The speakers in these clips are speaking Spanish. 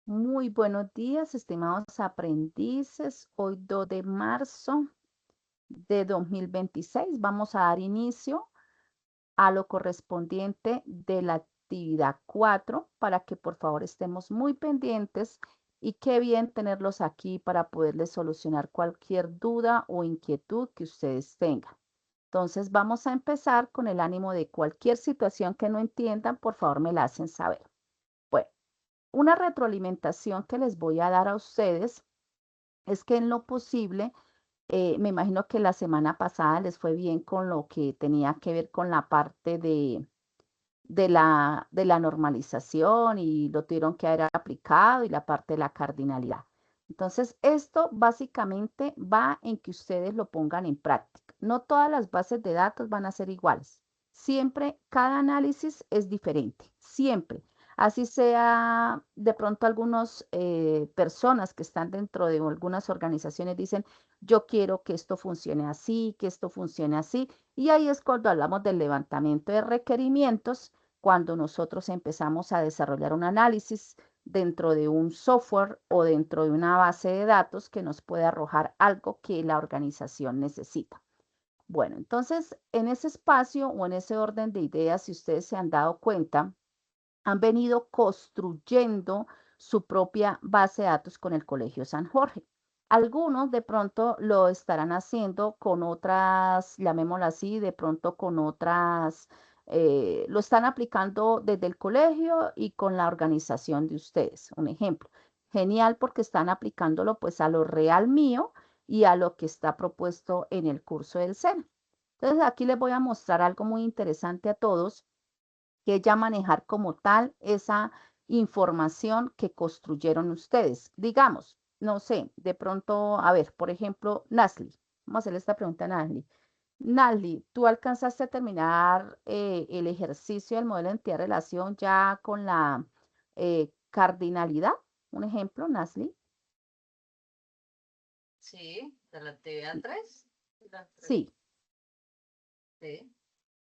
Muy buenos días, estimados aprendices. Hoy 2 de marzo de 2026 vamos a dar inicio a lo correspondiente de la actividad 4 para que por favor estemos muy pendientes y qué bien tenerlos aquí para poderles solucionar cualquier duda o inquietud que ustedes tengan. Entonces vamos a empezar con el ánimo de cualquier situación que no entiendan, por favor me la hacen saber. Bueno, una retroalimentación que les voy a dar a ustedes es que en lo posible, me imagino que la semana pasada les fue bien con lo que tenía que ver con la parte de la normalización y lo tuvieron que haber aplicado y la parte de la cardinalidad. Entonces, esto básicamente va en que ustedes lo pongan en práctica. No todas las bases de datos van a ser iguales. Siempre, cada análisis es diferente, siempre. Así sea, de pronto algunas personas que están dentro de algunas organizaciones dicen, yo quiero que esto funcione así, que esto funcione así. Y ahí es cuando hablamos del levantamiento de requerimientos, cuando nosotros empezamos a desarrollar un análisis dentro de un software o dentro de una base de datos que nos puede arrojar algo que la organización necesita. Bueno, entonces en ese espacio o en ese orden de ideas, si ustedes se han dado cuenta, han venido construyendo su propia base de datos con el Colegio San Jorge. Algunos de pronto lo estarán haciendo con otras, llamémoslo así, de pronto con otras, lo están aplicando desde el colegio y con la organización de ustedes. Un ejemplo, genial porque están aplicándolo pues a lo real mío y a lo que está propuesto en el curso del SENA. Entonces aquí les voy a mostrar algo muy interesante a todos, que ya manejar como tal esa información que construyeron ustedes. Digamos, no sé, de pronto, a ver, por ejemplo, Nasli. Vamos a hacerle esta pregunta a Nasli. Nasli, ¿tú alcanzaste a terminar el ejercicio del modelo de entidad-relación ya con la cardinalidad? Un ejemplo, Nasli. Sí, de la actividad 3. Sí, Sí.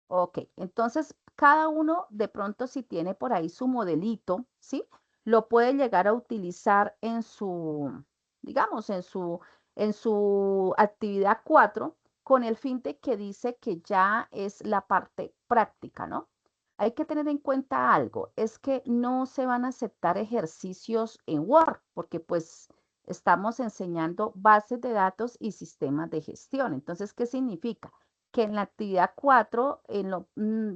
ok. Entonces, cada uno de pronto si tiene por ahí su modelito, ¿sí? Lo puede llegar a utilizar en su, digamos, en su actividad 4 con el fin de que dice que ya es la parte práctica, ¿no? Hay que tener en cuenta algo, es que no se van a aceptar ejercicios en Word, porque pues estamos enseñando bases de datos y sistemas de gestión. Entonces, ¿qué significa? Que en la actividad 4,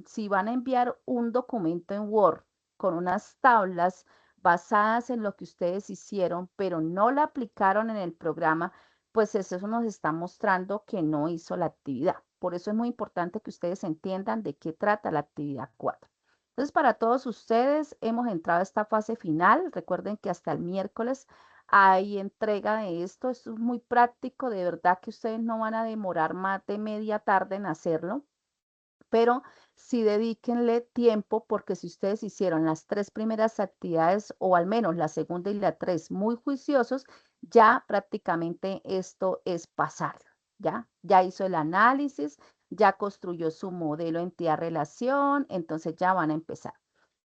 si van a enviar un documento en Word con unas tablas basadas en lo que ustedes hicieron, pero no la aplicaron en el programa, pues eso nos está mostrando que no hizo la actividad. Por eso es muy importante que ustedes entiendan de qué trata la actividad 4. Entonces, para todos ustedes, hemos entrado a esta fase final. Recuerden que hasta el miércoles hay entrega de esto. Esto es muy práctico, de verdad que ustedes no van a demorar más de media tarde en hacerlo, pero sí dedíquenle tiempo porque si ustedes hicieron las tres primeras actividades o al menos la segunda y la tres muy juiciosos, ya prácticamente esto es pasarlo, ¿ya? Ya hizo el análisis, ya construyó su modelo entidad-relación, entonces ya van a empezar.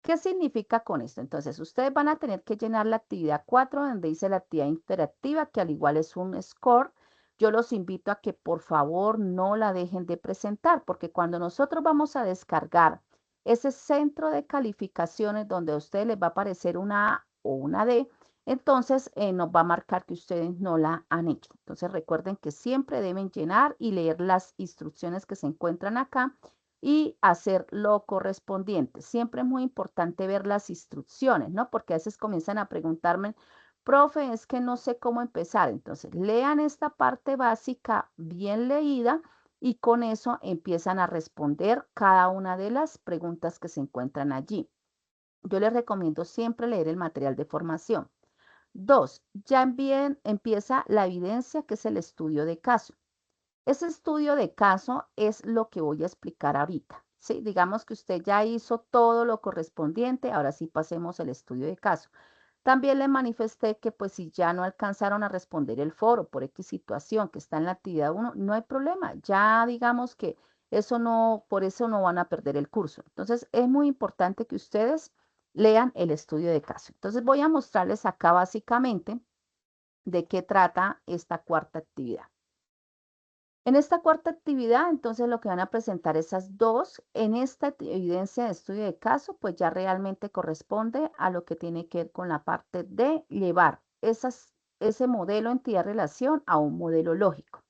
¿Qué significa con esto? Entonces, ustedes van a tener que llenar la actividad 4 donde dice la actividad interactiva, que al igual es un score. Yo los invito a que por favor no la dejen de presentar, porque cuando nosotros vamos a descargar ese centro de calificaciones donde a ustedes les va a aparecer una A o una D, entonces nos va a marcar que ustedes no la han hecho. Entonces recuerden que siempre deben llenar y leer las instrucciones que se encuentran acá y hacer lo correspondiente. Siempre es muy importante ver las instrucciones, ¿no? Porque a veces comienzan a preguntarme, profe, es que no sé cómo empezar. Entonces, lean esta parte básica bien leída y con eso empiezan a responder cada una de las preguntas que se encuentran allí. Yo les recomiendo siempre leer el material de formación. Dos, ya bien empieza la evidencia, que es el estudio de caso. Ese estudio de caso es lo que voy a explicar ahorita. ¿Sí? Digamos que usted ya hizo todo lo correspondiente, ahora sí pasemos al estudio de caso. También le manifesté que pues si ya no alcanzaron a responder el foro por X situación que está en la actividad 1, no hay problema. Ya digamos que eso no, por eso no van a perder el curso. Entonces es muy importante que ustedes lean el estudio de caso. Entonces voy a mostrarles acá básicamente de qué trata esta cuarta actividad. En esta cuarta actividad, entonces lo que van a presentar esas dos, en esta evidencia de estudio de caso, pues ya realmente corresponde a lo que tiene que ver con la parte de llevar ese modelo entidad-relación a un modelo lógico.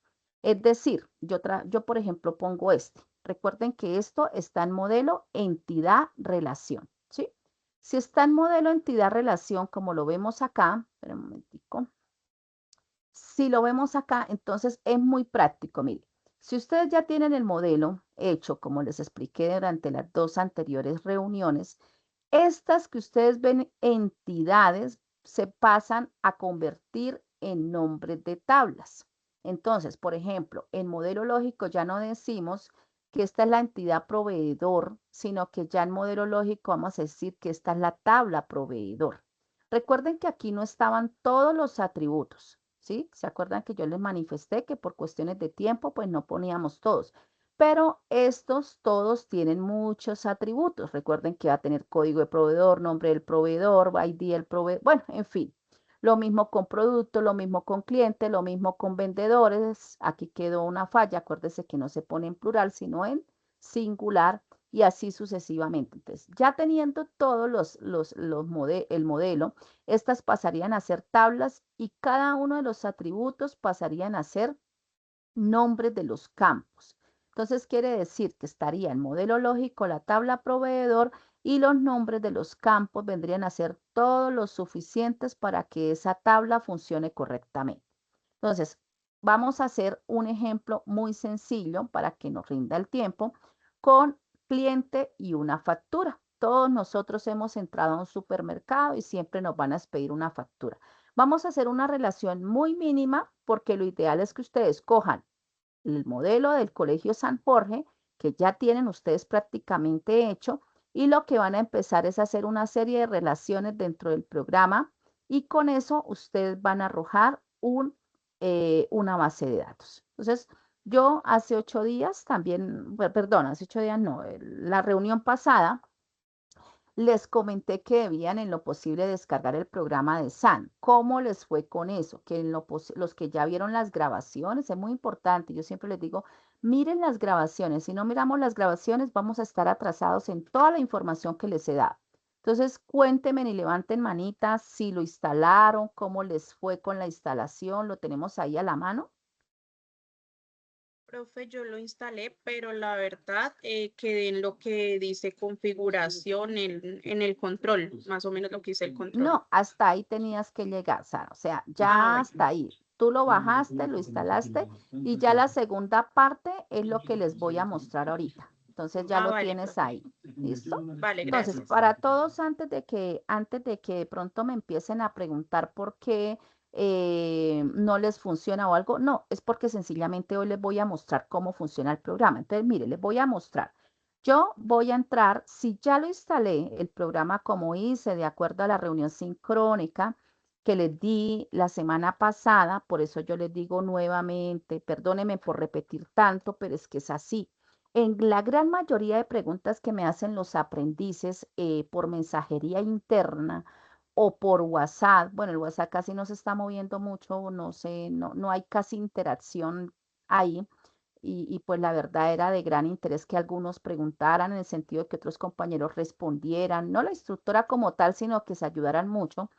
Es decir, yo por ejemplo pongo este. Recuerden que esto está en modelo entidad-relación, ¿sí? Si está en modelo entidad-relación, como lo vemos acá, espera un momentico. Si lo vemos acá, entonces es muy práctico. Mire, si ustedes ya tienen el modelo hecho, como les expliqué durante las dos anteriores reuniones, estas que ustedes ven entidades se pasan a convertir en nombres de tablas. Entonces, por ejemplo, en modelo lógico ya no decimos que esta es la entidad proveedor, sino que ya en modelo lógico vamos a decir que esta es la tabla proveedor. Recuerden que aquí no estaban todos los atributos, ¿sí? ¿Se acuerdan que yo les manifesté que por cuestiones de tiempo, pues no poníamos todos? Pero estos todos tienen muchos atributos. Recuerden que va a tener código de proveedor, nombre del proveedor, ID del proveedor, bueno, en fin. Lo mismo con producto, lo mismo con cliente, lo mismo con vendedores. Aquí quedó una falla. Acuérdense que no se pone en plural, sino en singular y así sucesivamente. Entonces, ya teniendo todos el modelo, estas pasarían a ser tablas y cada uno de los atributos pasarían a ser nombres de los campos. Entonces quiere decir que estaría el modelo lógico, la tabla proveedor y los nombres de los campos vendrían a ser todos los suficientes para que esa tabla funcione correctamente. Entonces, vamos a hacer un ejemplo muy sencillo para que nos rinda el tiempo con cliente y una factura. Todos nosotros hemos entrado a un supermercado y siempre nos van a pedir una factura. Vamos a hacer una relación muy mínima porque lo ideal es que ustedes cojan el modelo del Colegio San Jorge, que ya tienen ustedes prácticamente hecho, y lo que van a empezar es a hacer una serie de relaciones dentro del programa y con eso ustedes van a arrojar una base de datos. Entonces, yo hace 8 días también, perdón, hace 8 días no, la reunión pasada les comenté que debían en lo posible descargar el programa de SAN. ¿Cómo les fue con eso? Que los que ya vieron las grabaciones, es muy importante. Yo siempre les digo, miren las grabaciones. Si no miramos las grabaciones, vamos a estar atrasados en toda la información que les he dado. Entonces, cuéntenme y levanten manitas si lo instalaron, cómo les fue con la instalación. ¿Lo tenemos ahí a la mano? Profe, yo lo instalé, pero la verdad quedé en lo que dice configuración en el control, más o menos lo que dice el control. No, hasta ahí tenías que llegar, Sara. O sea, Ah, ya bueno. hasta ahí. Tú lo bajaste, lo instalaste y ya la segunda parte es lo que les voy a mostrar ahorita. Entonces ya Ah, lo vale, tienes profe. ahí. ¿Listo? Vale, Entonces, gracias. para todos, antes de que de pronto me empiecen a preguntar por qué no les funciona o algo, no, es porque sencillamente hoy les voy a mostrar cómo funciona el programa. Entonces, mire, les voy a mostrar. Yo voy a entrar, si ya lo instalé, el programa como hice de acuerdo a la reunión sincrónica que les di la semana pasada, por eso yo les digo nuevamente, perdónenme por repetir tanto, pero es que es así. En la gran mayoría de preguntas que me hacen los aprendices por mensajería interna o por WhatsApp, bueno, el WhatsApp casi no se está moviendo mucho, no sé, no hay casi interacción ahí pues la verdad era de gran interés que algunos preguntaran en el sentido de que otros compañeros respondieran, no la instructora como tal, sino que se ayudaran mucho.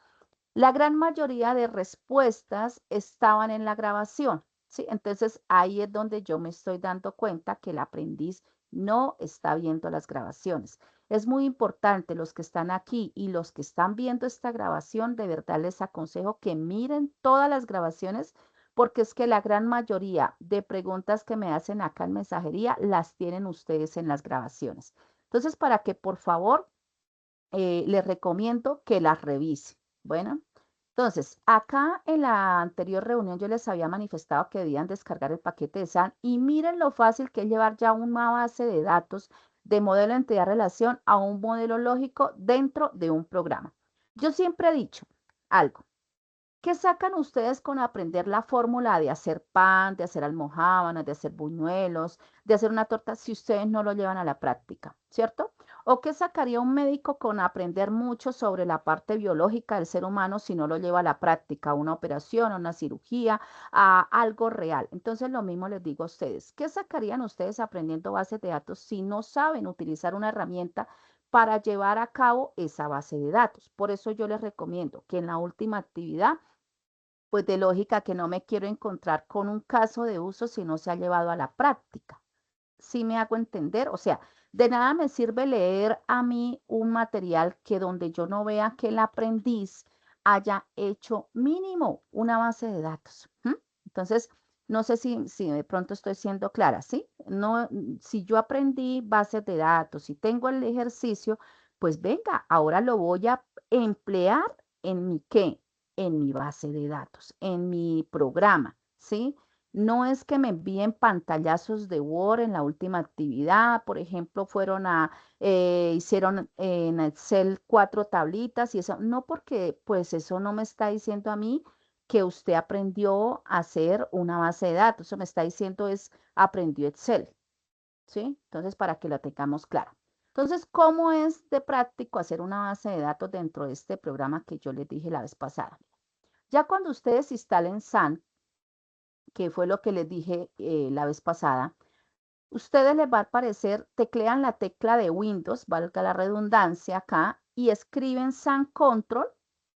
La gran mayoría de respuestas estaban en la grabación, ¿sí? Entonces ahí es donde yo me estoy dando cuenta que el aprendiz no está viendo las grabaciones. Es muy importante los que están aquí y los que están viendo esta grabación, de verdad les aconsejo que miren todas las grabaciones porque es que la gran mayoría de preguntas que me hacen acá en mensajería las tienen ustedes en las grabaciones. Entonces, para que por favor les recomiendo que las revise. Bueno, entonces, acá en la anterior reunión yo les había manifestado que debían descargar el paquete de SAN y miren lo fácil que es llevar ya una base de datos de modelo entidad relación a un modelo lógico dentro de un programa. Yo siempre he dicho algo. ¿Qué sacan ustedes con aprender la fórmula de hacer pan, de hacer almojábanas, de hacer buñuelos, de hacer una torta si ustedes no lo llevan a la práctica, ¿cierto? ¿O qué sacaría un médico con aprender mucho sobre la parte biológica del ser humano si no lo lleva a la práctica, a una operación, a una cirugía, a algo real? Entonces, lo mismo les digo a ustedes. ¿Qué sacarían ustedes aprendiendo bases de datos si no saben utilizar una herramienta para llevar a cabo esa base de datos? Por eso yo les recomiendo que en la última actividad, pues de lógica que no me quiero encontrar con un caso de uso si no se ha llevado a la práctica. ¿Sí me hago entender? O sea, de nada me sirve leer a mí un material que donde yo no vea que el aprendiz haya hecho mínimo una base de datos. ¿M? Entonces, no sé si de pronto estoy siendo clara, ¿sí? No, si yo aprendí bases de datos, si tengo el ejercicio, pues venga, ahora lo voy a emplear en mi qué, en mi base de datos, en mi programa, ¿sí? No es que me envíen pantallazos de Word en la última actividad, por ejemplo, hicieron en Excel 4 tablitas y eso, no porque pues eso no me está diciendo a mí que usted aprendió a hacer una base de datos, eso me está diciendo es aprendió Excel, ¿sí? Entonces, para que lo tengamos claro. Entonces, ¿cómo es de práctico hacer una base de datos dentro de este programa que yo les dije la vez pasada? Ya cuando ustedes instalen SAN, que fue lo que les dije la vez pasada, ustedes les va a aparecer, teclean la tecla de Windows, valga la redundancia acá, y escriben SAN Control,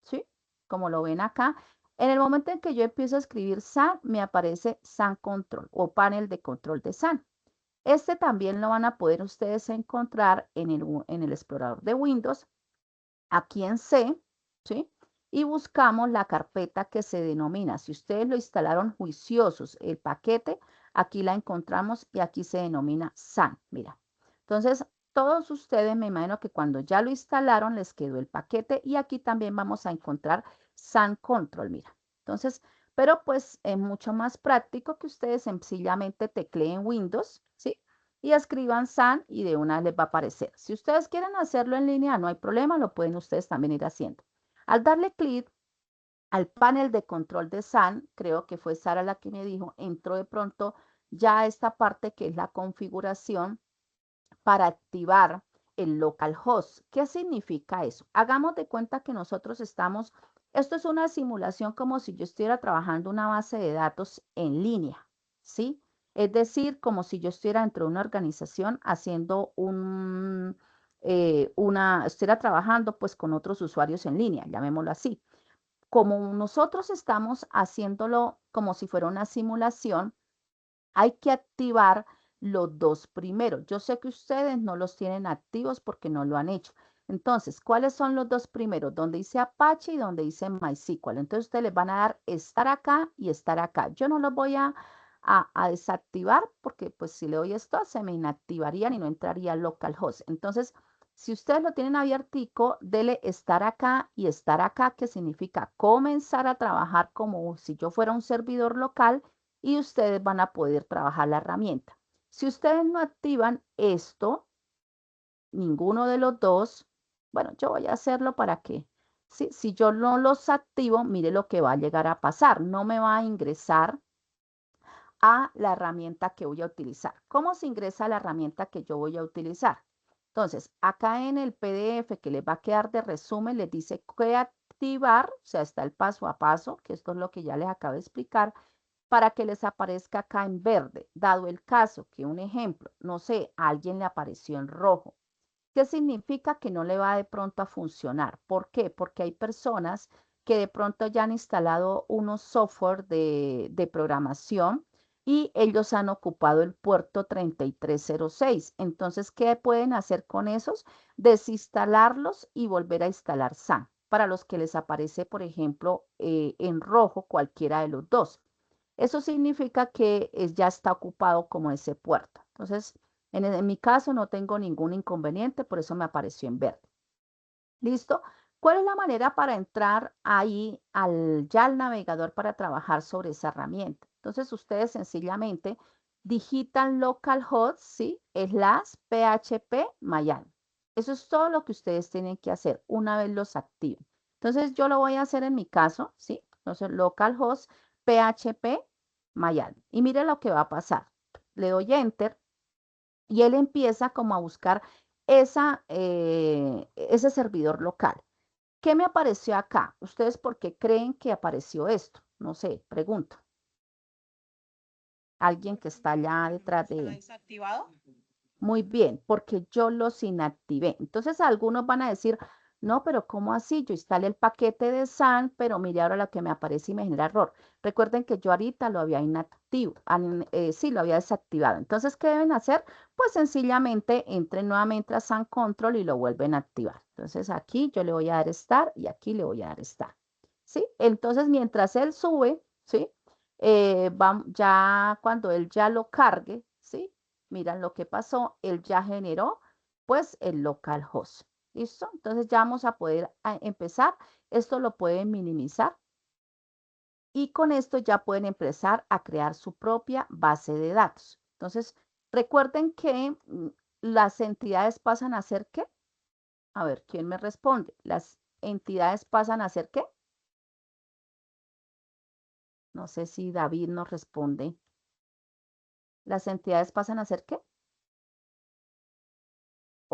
¿sí? Como lo ven acá. En el momento en que yo empiezo a escribir SAN, me aparece SAN Control o panel de control de SAN. Este también lo van a poder ustedes encontrar en el explorador de Windows, aquí en C, ¿sí? Y buscamos la carpeta que se denomina, si ustedes lo instalaron juiciosos, el paquete, aquí la encontramos y aquí se denomina SAN, mira. Entonces, todos ustedes me imagino que cuando ya lo instalaron les quedó el paquete y aquí también vamos a encontrar SAN Control, mira. Entonces, pero pues es mucho más práctico que ustedes sencillamente tecleen Windows, ¿sí? Y escriban SAN y de una les va a aparecer. Si ustedes quieren hacerlo en línea, no hay problema, lo pueden ustedes también ir haciendo. Al darle clic al panel de control de SAN, creo que fue Sara la que me dijo, entró de pronto ya a esta parte que es la configuración para activar el localhost. ¿Qué significa eso? Hagamos de cuenta que nosotros esto es una simulación como si yo estuviera trabajando una base de datos en línea, ¿sí? Es decir, como si yo estuviera dentro de una organización haciendo estuviera trabajando pues con otros usuarios en línea, llamémoslo así. Como nosotros estamos haciéndolo como si fuera una simulación, hay que activar los dos primeros. Yo sé que ustedes no los tienen activos porque no lo han hecho. Entonces, ¿cuáles son los dos primeros? Donde dice Apache y donde dice MySQL. Entonces, ustedes les van a dar estar acá y estar acá. Yo no los voy a desactivar porque pues si le doy esto se me inactivarían y no entraría localhost. Entonces, si ustedes lo tienen abiertico, dele estar acá y estar acá, que significa comenzar a trabajar como si yo fuera un servidor local y ustedes van a poder trabajar la herramienta. Si ustedes no activan esto, ninguno de los dos, bueno, yo voy a hacerlo para que, si yo no los activo, mire lo que va a llegar a pasar. No me va a ingresar a la herramienta que voy a utilizar. ¿Cómo se ingresa a la herramienta que yo voy a utilizar? Entonces, acá en el PDF que les va a quedar de resumen, les dice que activar, o sea, está el paso a paso, que esto es lo que ya les acabo de explicar, para que les aparezca acá en verde, dado el caso que un ejemplo, no sé, a alguien le apareció en rojo. ¿Qué significa que no le va de pronto a funcionar? ¿Por qué? Porque hay personas que de pronto ya han instalado unos software de programación y ellos han ocupado el puerto 3306. Entonces, ¿qué pueden hacer con esos? Desinstalarlos y volver a instalar SAN para los que les aparece, por ejemplo, en rojo cualquiera de los dos. Eso significa que ya está ocupado como ese puerto. Entonces, en mi caso no tengo ningún inconveniente, por eso me apareció en verde. ¿Listo? ¿Cuál es la manera para entrar ahí ya al navegador para trabajar sobre esa herramienta? Entonces, ustedes sencillamente digitan localhost, ¿sí? /php mayan. Eso es todo lo que ustedes tienen que hacer una vez los activen. Entonces, yo lo voy a hacer en mi caso, ¿sí? Entonces, localhost php mayan. Y mire lo que va a pasar. Le doy enter y él empieza como a buscar ese servidor local. ¿Qué me apareció acá? ¿Ustedes por qué creen que apareció esto? No sé, pregunto. Alguien que está allá detrás ¿Está de... desactivado? Muy bien, porque yo los inactivé. Entonces algunos van a decir, no, pero ¿cómo así? Yo instalé el paquete de SAN, pero mire ahora lo que me aparece y me genera error. Recuerden que yo ahorita lo había inactivo, sí, lo había desactivado. Entonces, ¿qué deben hacer? Pues sencillamente entren nuevamente a SAN Control y lo vuelven a activar. Entonces aquí yo le voy a dar Start y aquí le voy a dar Start. ¿Sí? Entonces, mientras él sube, ¿sí? Ya cuando él ya lo cargue, ¿sí? Miran lo que pasó, él ya generó pues el localhost. ¿Listo? Entonces ya vamos a poder empezar. Esto lo pueden minimizar y con esto ya pueden empezar a crear su propia base de datos. Entonces, recuerden que las entidades pasan a ser ¿qué? A ver, ¿quién me responde? Las entidades pasan a ser ¿qué? No sé si David nos responde. ¿Las entidades pasan a ser qué?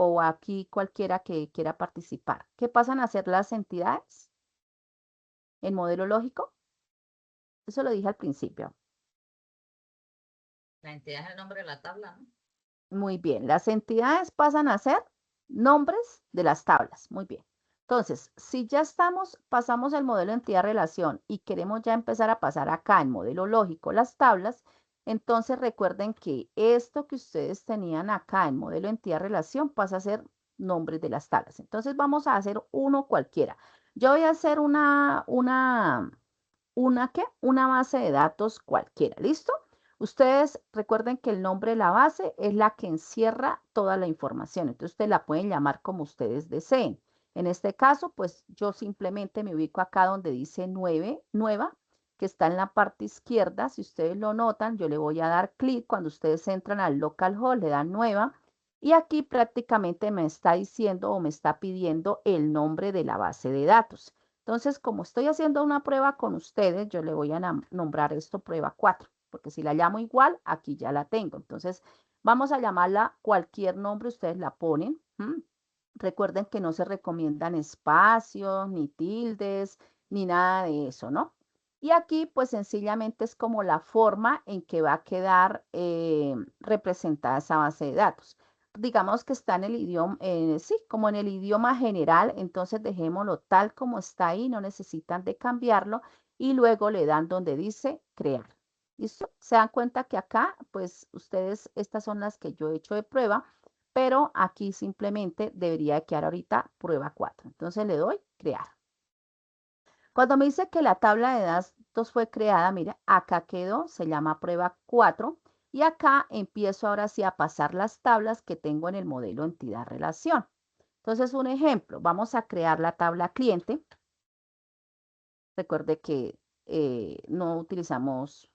O aquí cualquiera que quiera participar. ¿Qué pasan a ser las entidades en modelo lógico? Eso lo dije al principio. La entidad es el nombre de la tabla, ¿no? Muy bien, las entidades pasan a ser nombres de las tablas. Muy bien. Entonces, si ya pasamos el modelo entidad-relación y queremos ya empezar a pasar acá en modelo lógico las tablas, entonces recuerden que esto que ustedes tenían acá en modelo entidad-relación pasa a ser nombres de las tablas. Entonces vamos a hacer uno cualquiera. Yo voy a hacer ¿qué? Una base de datos cualquiera. ¿Listo? Ustedes recuerden que el nombre de la base es la que encierra toda la información. Entonces, ustedes la pueden llamar como ustedes deseen. En este caso, pues yo simplemente me ubico acá donde dice nueva, que está en la parte izquierda. Si ustedes lo notan, yo le voy a dar clic. Cuando ustedes entran al localhost, le dan nueva. Y aquí prácticamente me está diciendo o me está pidiendo el nombre de la base de datos. Entonces, como estoy haciendo una prueba con ustedes, yo le voy a nombrar esto prueba 4, porque si la llamo igual, aquí ya la tengo. Entonces, vamos a llamarla cualquier nombre, ustedes la ponen. Recuerden que no se recomiendan espacios, ni tildes, ni nada de eso, ¿no? Y aquí, pues sencillamente es como la forma en que va a quedar representada esa base de datos. Digamos que está en el idioma, sí, como en el idioma general, entonces dejémoslo tal como está ahí, no necesitan de cambiarlo y luego le dan donde dice crear. ¿Listo? Se dan cuenta que acá, pues ustedes, estas son las que yo he hecho de prueba, pero aquí simplemente debería quedar ahorita prueba 4. Entonces le doy crear. Cuando me dice que la tabla de datos fue creada, mira, acá quedó, se llama prueba 4 y acá empiezo ahora sí a pasar las tablas que tengo en el modelo entidad-relación. Entonces, un ejemplo, vamos a crear la tabla cliente. Recuerde que no utilizamos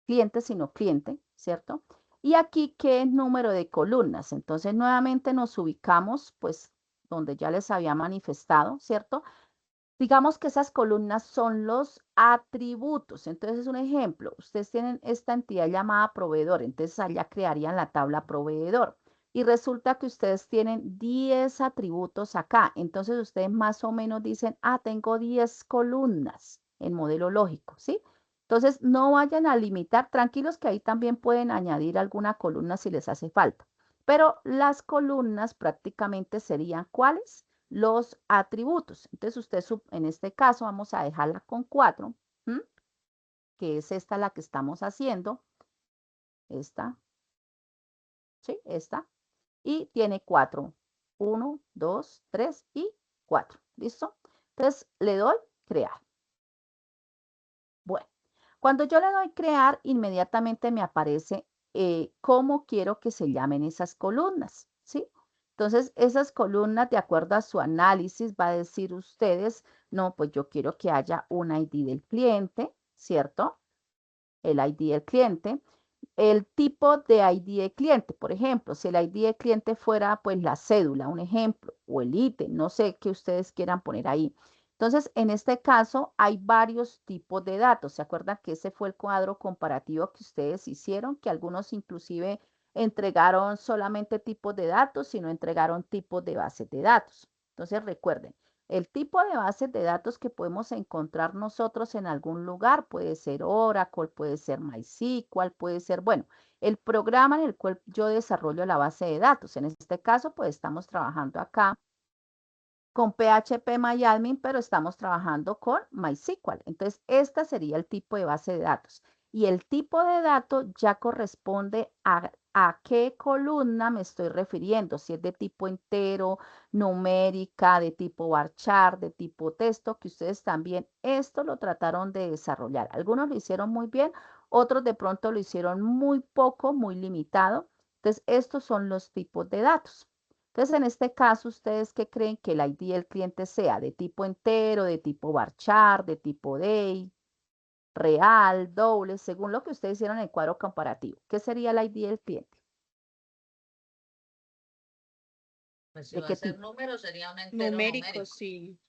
cliente, sino cliente, ¿cierto? Y aquí, ¿qué es número de columnas? Entonces, nuevamente nos ubicamos, pues, donde ya les había manifestado, ¿cierto? Digamos que esas columnas son los atributos. Entonces, un ejemplo, ustedes tienen esta entidad llamada proveedor, entonces allá crearían la tabla proveedor. Y resulta que ustedes tienen 10 atributos acá. Entonces, ustedes más o menos dicen, tengo 10 columnas en modelo lógico, ¿sí? Entonces, no vayan a limitar, tranquilos que ahí también pueden añadir alguna columna si les hace falta. Pero las columnas prácticamente serían, ¿cuáles? Los atributos. Entonces, usted en este caso vamos a dejarla con 4, que es esta la que estamos haciendo. Esta, ¿sí? Esta. Y tiene 4. 1, 2, 3 y 4. ¿Listo? Entonces, le doy crear. Bueno, cuando yo le doy crear, inmediatamente me aparece cómo quiero que se llamen esas columnas, ¿sí? Entonces, esas columnas, de acuerdo a su análisis, va a decir ustedes, no, pues yo quiero que haya un ID del cliente, ¿cierto? El ID del cliente. El tipo de ID de cliente, por ejemplo, si el ID de cliente fuera pues la cédula, un ejemplo, o el ítem, no sé qué ustedes quieran poner ahí. Entonces, en este caso hay varios tipos de datos. ¿Se acuerdan que ese fue el cuadro comparativo que ustedes hicieron? Que algunos inclusive entregaron solamente tipos de datos, sino entregaron tipos de bases de datos. Entonces recuerden, el tipo de bases de datos que podemos encontrar nosotros en algún lugar puede ser Oracle, puede ser MySQL, puede ser, bueno, el programa en el cual yo desarrollo la base de datos. En este caso, pues estamos trabajando acá con PHP pero estamos trabajando con MySQL. Entonces, este sería el tipo de base de datos. Y el tipo de dato ya corresponde a qué columna me estoy refiriendo, si es de tipo entero, numérica, de tipo varchar, de tipo texto, que ustedes también esto lo trataron de desarrollar. Algunos lo hicieron muy bien, otros de pronto lo hicieron muy poco, muy limitado. Entonces, estos son los tipos de datos. Entonces, en este caso, ¿ustedes qué creen que el ID del cliente sea? ¿De tipo entero, de tipo varchar, de tipo day, real, doble, según lo que ustedes hicieron en el cuadro comparativo? ¿Qué sería el ID del cliente? Pues si ¿De va qué a ser tipo? número, sería un entero Numérico, numérico. sí.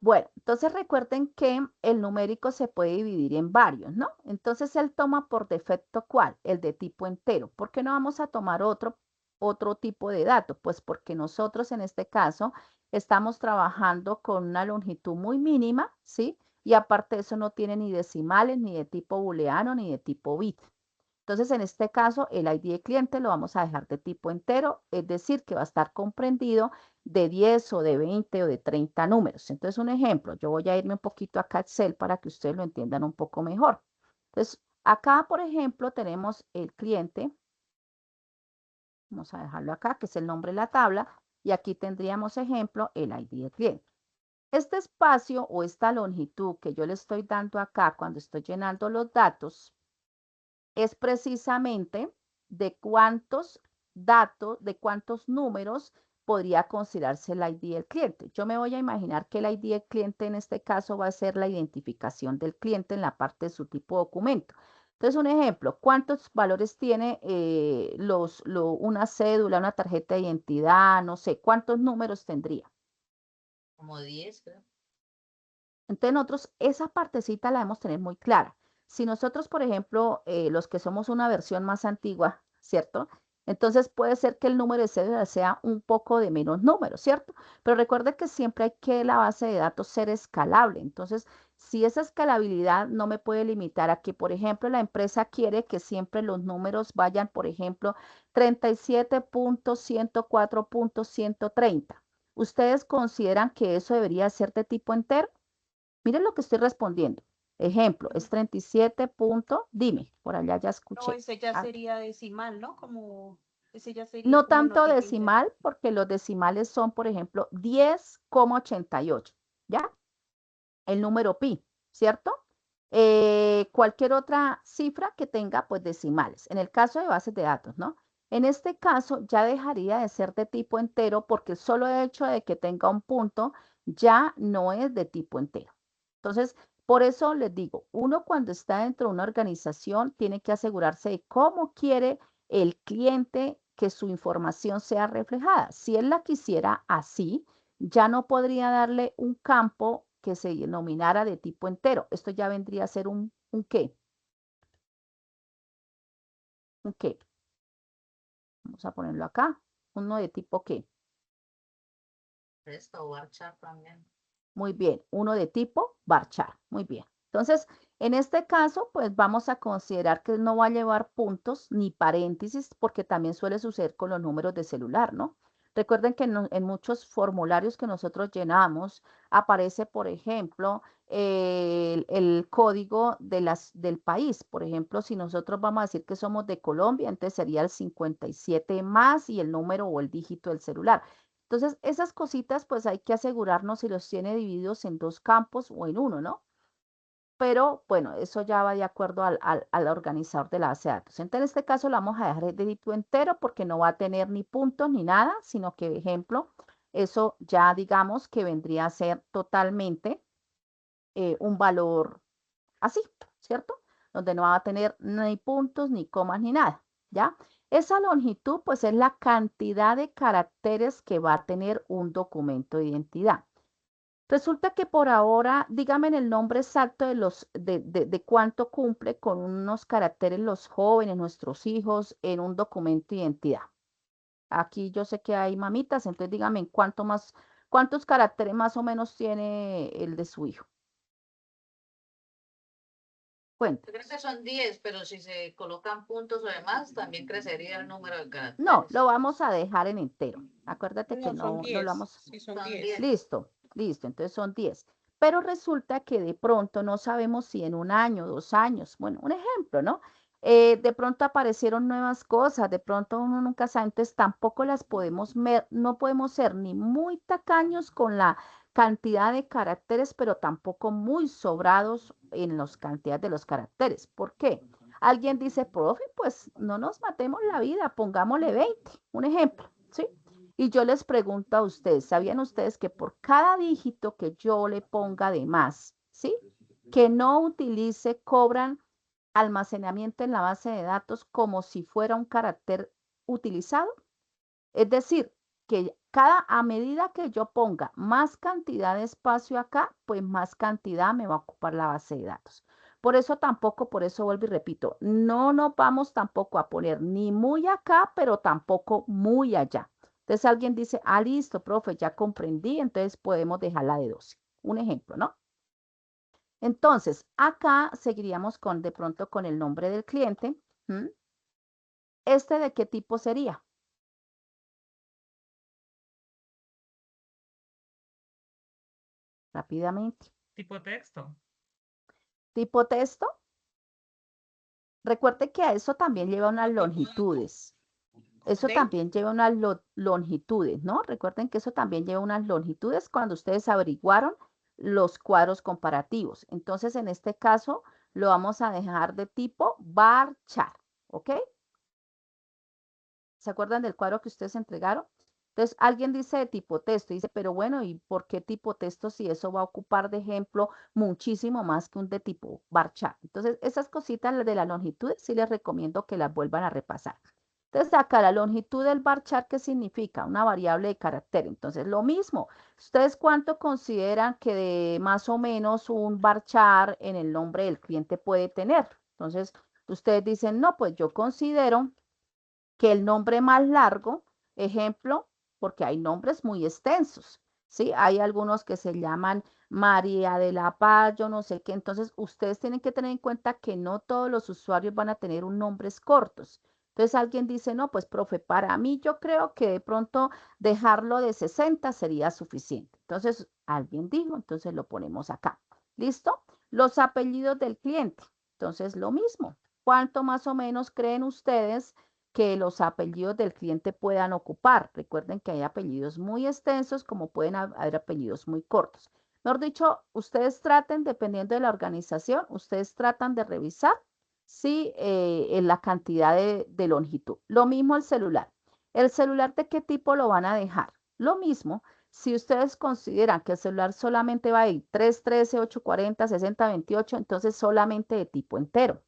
Bueno, entonces recuerden que el numérico se puede dividir en varios, ¿no? Entonces él toma por defecto ¿cuál? El de tipo entero. ¿Por qué no vamos a tomar otro tipo de dato? Pues porque nosotros en este caso estamos trabajando con una longitud muy mínima, ¿sí? Y aparte de eso no tiene ni decimales, ni de tipo booleano, ni de tipo bit. Entonces, en este caso, el ID de cliente lo vamos a dejar de tipo entero, es decir, que va a estar comprendido de 10 o de 20 o de 30 números. Entonces, un ejemplo, yo voy a irme un poquito acá a Excel para que ustedes lo entiendan un poco mejor. Entonces, acá, por ejemplo, tenemos el cliente. Vamos a dejarlo acá, que es el nombre de la tabla. Y aquí tendríamos, ejemplo, el ID de cliente. Este espacio o esta longitud que yo le estoy dando acá cuando estoy llenando los datos, es precisamente de cuántos datos, de cuántos números podría considerarse el ID del cliente. Yo me voy a imaginar que el ID del cliente en este caso va a ser la identificación del cliente en la parte de su tipo de documento. Entonces, un ejemplo, ¿cuántos valores tiene una cédula, una tarjeta de identidad? No sé, ¿cuántos números tendría? Como 10, creo. Entonces nosotros esa partecita la debemos tener muy clara. Si nosotros, por ejemplo, los que somos una versión más antigua, ¿cierto? Entonces puede ser que el número de cédula sea un poco de menos número, ¿cierto? Pero recuerde que siempre hay que la base de datos ser escalable. Entonces, si esa escalabilidad no me puede limitar a que, por ejemplo, la empresa quiere que siempre los números vayan, por ejemplo, 37.104.130. ¿Ustedes consideran que eso debería ser de tipo entero? Miren lo que estoy respondiendo. Ejemplo, es 37 punto, dime, por allá ya No, escuché. ese ya Ah, sería decimal, ¿no? Como, ese ya sería no como no tanto tipo entero. decimal, porque los decimales son, por ejemplo, 10,88, ¿ya? El número pi, ¿cierto? Cualquier otra cifra que tenga, pues decimales. En el caso de bases de datos, ¿no? En este caso ya dejaría de ser de tipo entero porque el solo hecho de que tenga un punto ya no es de tipo entero. Entonces, por eso les digo, uno cuando está dentro de una organización tiene que asegurarse de cómo quiere el cliente que su información sea reflejada. Si él la quisiera así, ya no podría darle un campo que se denominara de tipo entero. Esto ya vendría a ser un qué. ¿Un qué? Vamos a ponerlo acá. Uno de tipo qué. Esto, varchar también. Muy bien. Uno de tipo varchar. Muy bien. Entonces, en este caso, pues vamos a considerar que no va a llevar puntos ni paréntesis, porque también suele suceder con los números de celular, ¿no? Recuerden que en muchos formularios que nosotros llenamos aparece, por ejemplo, el código del país. Por ejemplo, si nosotros vamos a decir que somos de Colombia, entonces sería el 57 más y el número o el dígito del celular. Entonces, esas cositas, pues hay que asegurarnos si los tiene divididos en dos campos o en uno, ¿no? Pero bueno, eso ya va de acuerdo al organizador de la base de datos. Entonces, en este caso lo vamos a dejar de tipo entero porque no va a tener ni puntos ni nada, sino que, ejemplo, eso ya digamos que vendría a ser totalmente un valor así, ¿cierto? Donde no va a tener ni puntos, ni comas, ni nada, ¿ya? Esa longitud, pues es la cantidad de caracteres que va a tener un documento de identidad. Resulta que por ahora, dígame el nombre exacto de cuánto cumple con unos caracteres los jóvenes, nuestros hijos, en un documento de identidad. Aquí yo sé que hay mamitas, entonces dígame en cuántos caracteres más o menos tiene el de su hijo. Cuente. Yo creo que son 10, pero si se colocan puntos o demás, también crecería el número de No, caracteres. lo vamos a dejar en entero. Acuérdate que No, son no lo 10. vamos. Sí, son Son 10. 10. Listo, listo, entonces son 10. Pero resulta que de pronto no sabemos si en un año, 2 años, bueno, un ejemplo, ¿no? De pronto aparecieron nuevas cosas, de pronto uno nunca sabe, entonces tampoco las podemos no podemos ser ni muy tacaños con la cantidad de caracteres, pero tampoco muy sobrados en las cantidades de los caracteres. ¿Por qué? Alguien dice, profe, pues no nos matemos la vida, pongámosle 20, un ejemplo, ¿sí? Y yo les pregunto a ustedes, ¿sabían ustedes que por cada dígito que yo le ponga de más, ¿sí? Que no utilice, cobran almacenamiento en la base de datos como si fuera un carácter utilizado? Es decir, que a medida que yo ponga más cantidad de espacio acá, pues más cantidad me va a ocupar la base de datos. Por eso tampoco, por eso vuelvo y repito, no nos vamos tampoco a poner ni muy acá, pero tampoco muy allá. Entonces alguien dice, ah, listo, profe, ya comprendí, entonces podemos dejarla de 12. Un ejemplo, ¿no? Entonces, acá seguiríamos de pronto con el nombre del cliente. ¿Mm? ¿Este de qué tipo sería? Rápidamente. Tipo texto. ¿Tipo texto? Recuerde que a eso también lleva unas longitudes. Eso ¿De? también lleva unas longitudes, ¿no? Recuerden que eso también lleva unas longitudes cuando ustedes averiguaron los cuadros comparativos. Entonces, en este caso, lo vamos a dejar de tipo bar chart, ¿ok? ¿Se acuerdan del cuadro que ustedes entregaron? Entonces, alguien dice de tipo texto, dice, pero bueno, ¿y por qué tipo texto si eso va a ocupar de ejemplo muchísimo más que un de tipo bar chart? Entonces, esas cositas las de la longitud sí les recomiendo que las vuelvan a repasar. Entonces, acá la longitud del bar chart, ¿qué significa? Una variable de carácter. Entonces, lo mismo. ¿Ustedes cuánto consideran que de más o menos un bar chart en el nombre del cliente puede tener? Entonces, ustedes dicen, no, pues yo considero que el nombre más largo, ejemplo, porque hay nombres muy extensos, ¿sí? Hay algunos que se llaman María de la Paz, yo no sé qué, entonces ustedes tienen que tener en cuenta que no todos los usuarios van a tener un nombres cortos. Entonces alguien dice, no, pues profe, para mí yo creo que de pronto dejarlo de 60 sería suficiente. Entonces alguien dijo, entonces lo ponemos acá. ¿Listo? Los apellidos del cliente. Entonces lo mismo. ¿Cuánto más o menos creen ustedes que los apellidos del cliente puedan ocupar? Recuerden que hay apellidos muy extensos como pueden haber apellidos muy cortos. Mejor dicho, ustedes traten, dependiendo de la organización, ustedes tratan de revisar si en la cantidad de longitud. Lo mismo el celular. ¿El celular de qué tipo lo van a dejar? Lo mismo, si ustedes consideran que el celular solamente va a ir 313, 840, 6028, entonces solamente de tipo entero.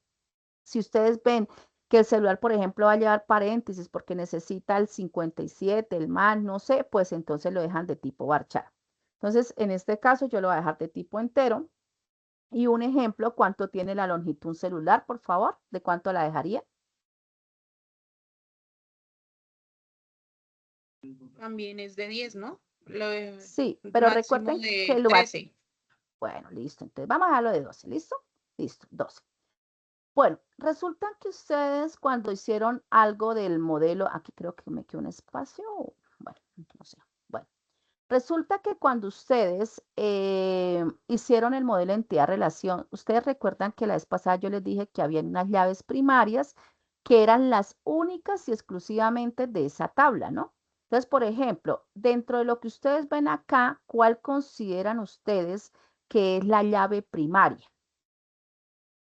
Si ustedes ven que el celular, por ejemplo, va a llevar paréntesis porque necesita el 57, el más, no sé, pues entonces lo dejan de tipo varchar. Entonces, en este caso, yo lo voy a dejar de tipo entero. Y un ejemplo, ¿cuánto tiene la longitud un celular, por favor? ¿De cuánto la dejaría? También es de 10, ¿no? Sí, pero Máximo recuerden que de lo va a... 13. Bueno, listo. Entonces, vamos a dejarlo de 12, ¿listo? Listo, 12. Bueno, resulta que ustedes cuando hicieron algo del modelo, aquí creo que me quedó un espacio, bueno, no sé, bueno, resulta que cuando ustedes hicieron el modelo entidad-relación, ustedes recuerdan que la vez pasada yo les dije que había unas llaves primarias que eran las únicas y exclusivamente de esa tabla, ¿no? Entonces, por ejemplo, dentro de lo que ustedes ven acá, ¿cuál consideran ustedes que es la llave primaria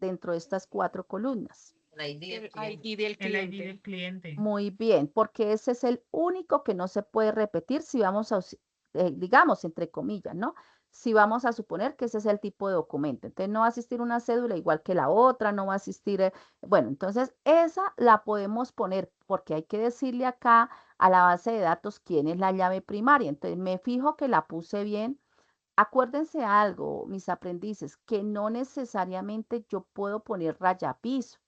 dentro de estas 4 columnas? El ID del El cliente. ID del El ID cliente. del cliente. Muy bien, porque ese es el único que no se puede repetir si vamos a, digamos, entre comillas, ¿no? Si vamos a suponer que ese es el tipo de documento. Entonces no va a existir una cédula igual que la otra, no va a existir, bueno, entonces esa la podemos poner porque hay que decirle acá a la base de datos quién es la llave primaria. Entonces me fijo que la puse bien Acuérdense algo, mis aprendices, que no necesariamente yo puedo poner rayapiso.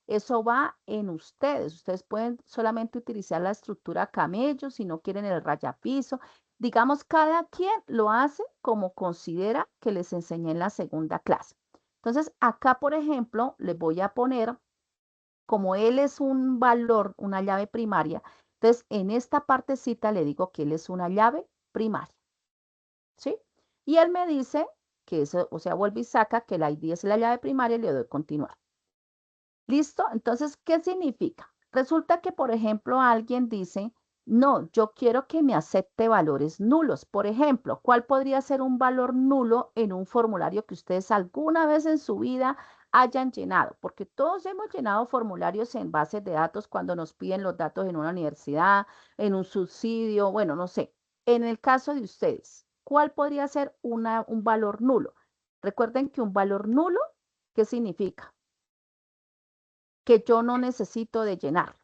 Eso va en ustedes. Ustedes pueden solamente utilizar la estructura camello si no quieren el rayapiso. Digamos, cada quien lo hace como considera que les enseñé en la segunda clase. Entonces, acá, por ejemplo, les voy a poner, como él es un valor, una llave primaria, entonces en esta partecita le digo que él es una llave primaria, ¿sí? Y él me dice que eso, o sea, vuelve y saca que la ID es la llave primaria y le doy continuar. ¿Listo? Entonces, ¿qué significa? Resulta que, por ejemplo, alguien dice, no, yo quiero que me acepte valores nulos. Por ejemplo, ¿cuál podría ser un valor nulo en un formulario que ustedes alguna vez en su vida hayan llenado? Porque todos hemos llenado formularios en bases de datos cuando nos piden los datos en una universidad, en un subsidio, bueno, no sé. En el caso de ustedes, ¿cuál podría ser un valor nulo? Recuerden que un valor nulo, ¿qué significa? Que yo no necesito de llenarlo,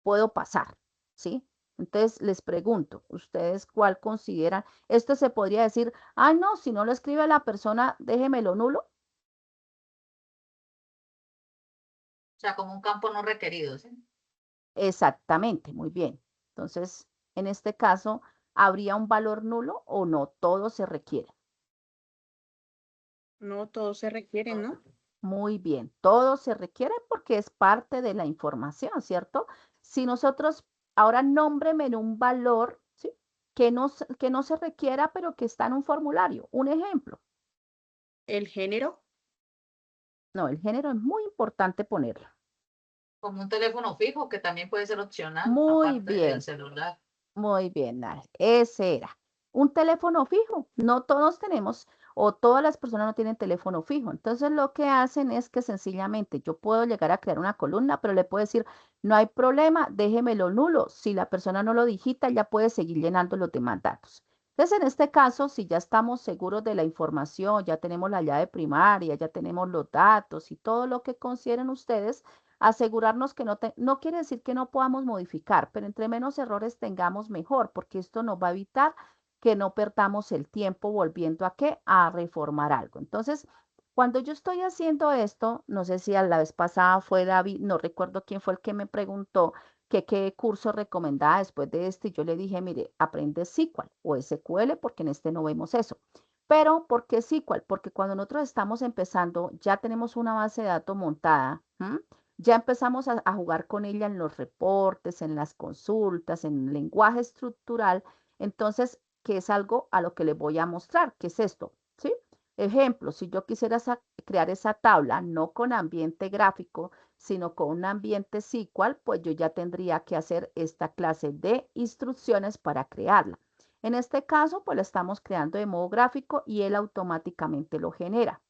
puedo pasar, ¿sí? Entonces les pregunto, ¿ustedes cuál consideran? Esto se podría decir, ah, no, si no lo escribe la persona, déjemelo nulo. O sea, como un campo no requerido, ¿sí? Exactamente, muy bien. Entonces, en este caso, ¿habría un valor nulo o no? Todo se requiere. No, todo se requiere, ¿no? Muy bien, todo se requiere porque es parte de la información, ¿cierto? Si nosotros, ahora nómbreme en un valor, ¿sí? Que no se requiera, pero que está en un formulario. Un ejemplo. El género, No, el género es muy importante ponerlo. Como un teléfono fijo que también puede ser opcional, Muy aparte del bien. celular. Muy bien, Nara, ese era. Un teléfono fijo. No todos tenemos o todas las personas no tienen teléfono fijo. Entonces lo que hacen es que sencillamente yo puedo llegar a crear una columna, pero le puedo decir, no hay problema, déjemelo nulo. Si la persona no lo digita, ya puede seguir llenando los demás datos. Entonces en este caso, si ya estamos seguros de la información, ya tenemos la llave primaria, ya tenemos los datos y todo lo que consideren ustedes, asegurarnos que no quiere decir que no podamos modificar, pero entre menos errores tengamos mejor, porque esto nos va a evitar que no perdamos el tiempo volviendo a qué, a reformar algo. Entonces, cuando yo estoy haciendo esto, no sé si a la vez pasada fue David, no recuerdo quién fue el que me preguntó que qué curso recomendaba después de este, y yo le dije, mire, aprende SQL o SQL, porque en este no vemos eso. Pero, ¿por qué SQL? Porque cuando nosotros estamos empezando, ya tenemos una base de datos montada. Ya empezamos a jugar con ella en los reportes, en las consultas, en lenguaje estructural. Entonces, ¿qué es algo a lo que les voy a mostrar? ¿Qué es esto? ¿Sí? Ejemplo, si yo quisiera crear esa tabla, no con ambiente gráfico, sino con un ambiente SQL, pues yo ya tendría que hacer esta clase de instrucciones para crearla. En este caso, pues la estamos creando de modo gráfico y él automáticamente lo genera.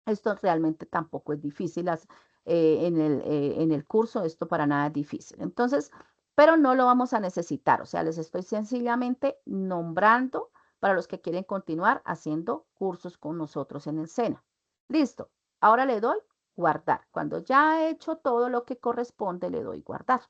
Esto realmente tampoco es difícil en el curso, esto para nada es difícil. Entonces, pero no lo vamos a necesitar, o sea, les estoy sencillamente nombrando para los que quieren continuar haciendo cursos con nosotros en el SENA. Listo, ahora le doy guardar. Cuando ya he hecho todo lo que corresponde, le doy guardar.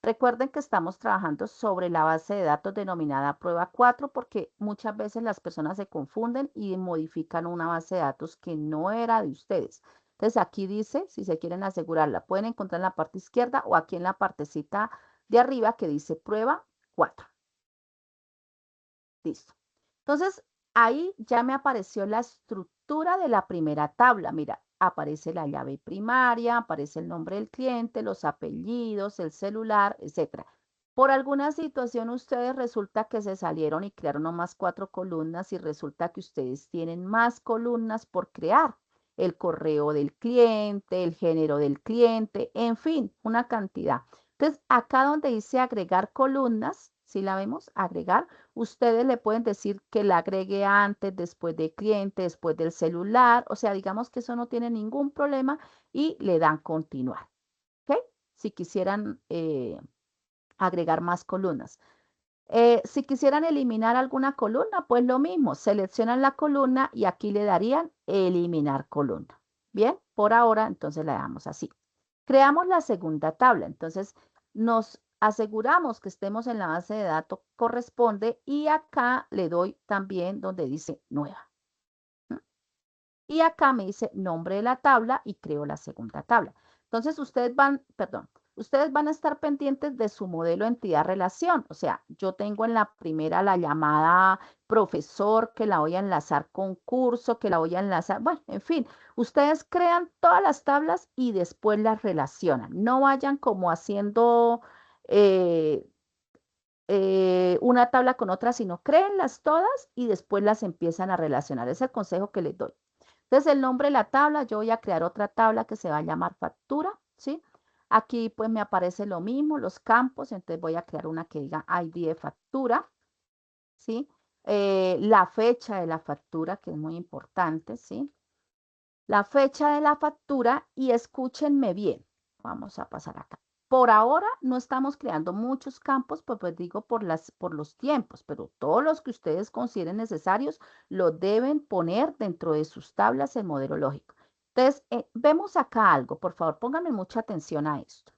Recuerden que estamos trabajando sobre la base de datos denominada prueba 4 porque muchas veces las personas se confunden y modifican una base de datos que no era de ustedes. Entonces aquí dice, si se quieren asegurarla, pueden encontrar en la parte izquierda o aquí en la partecita de arriba que dice prueba 4. Listo. Entonces, ahí ya me apareció la estructura de la primera tabla. Mira, aparece la llave primaria, aparece el nombre del cliente, los apellidos, el celular, etcétera. Por alguna situación, ustedes resulta que se salieron y crearon nomás 4 columnas y resulta que ustedes tienen más columnas por crear. El correo del cliente, el género del cliente, en fin, una cantidad. Entonces, acá donde dice agregar columnas, si la vemos, agregar, ustedes le pueden decir que la agregue antes, después de cliente, después del celular, o sea, digamos que eso no tiene ningún problema y le dan continuar, ¿ok? Si quisieran agregar más columnas. Si quisieran eliminar alguna columna, pues lo mismo, seleccionan la columna y aquí le darían eliminar columna. Bien, por ahora entonces la dejamos así. Creamos la segunda tabla, entonces nos aseguramos que estemos en la base de datos corresponde y acá le doy también donde dice nueva. Y acá me dice nombre de la tabla y creo la segunda tabla. Entonces ustedes van a estar pendientes de su modelo entidad-relación. O sea, yo tengo en la primera la llamada profesor, que la voy a enlazar con curso, que la voy a enlazar, bueno, en fin, ustedes crean todas las tablas y después las relacionan. No vayan como haciendo eh, una tabla con otra, sino créenlas todas y después las empiezan a relacionar. Ese es el consejo que les doy. Entonces, el nombre de la tabla, yo voy a crear otra tabla que se va a llamar factura, ¿sí? Aquí pues me aparece lo mismo, los campos, entonces voy a crear una que diga ID de factura, ¿sí? La fecha de la factura, que es muy importante, ¿sí? La fecha de la factura y escúchenme bien. Vamos a pasar acá. Por ahora no estamos creando muchos campos, pues digo por los tiempos, pero todos los que ustedes consideren necesarios lo deben poner dentro de sus tablas el modelo lógico. Entonces, vemos acá algo, por favor, pónganme mucha atención a esto.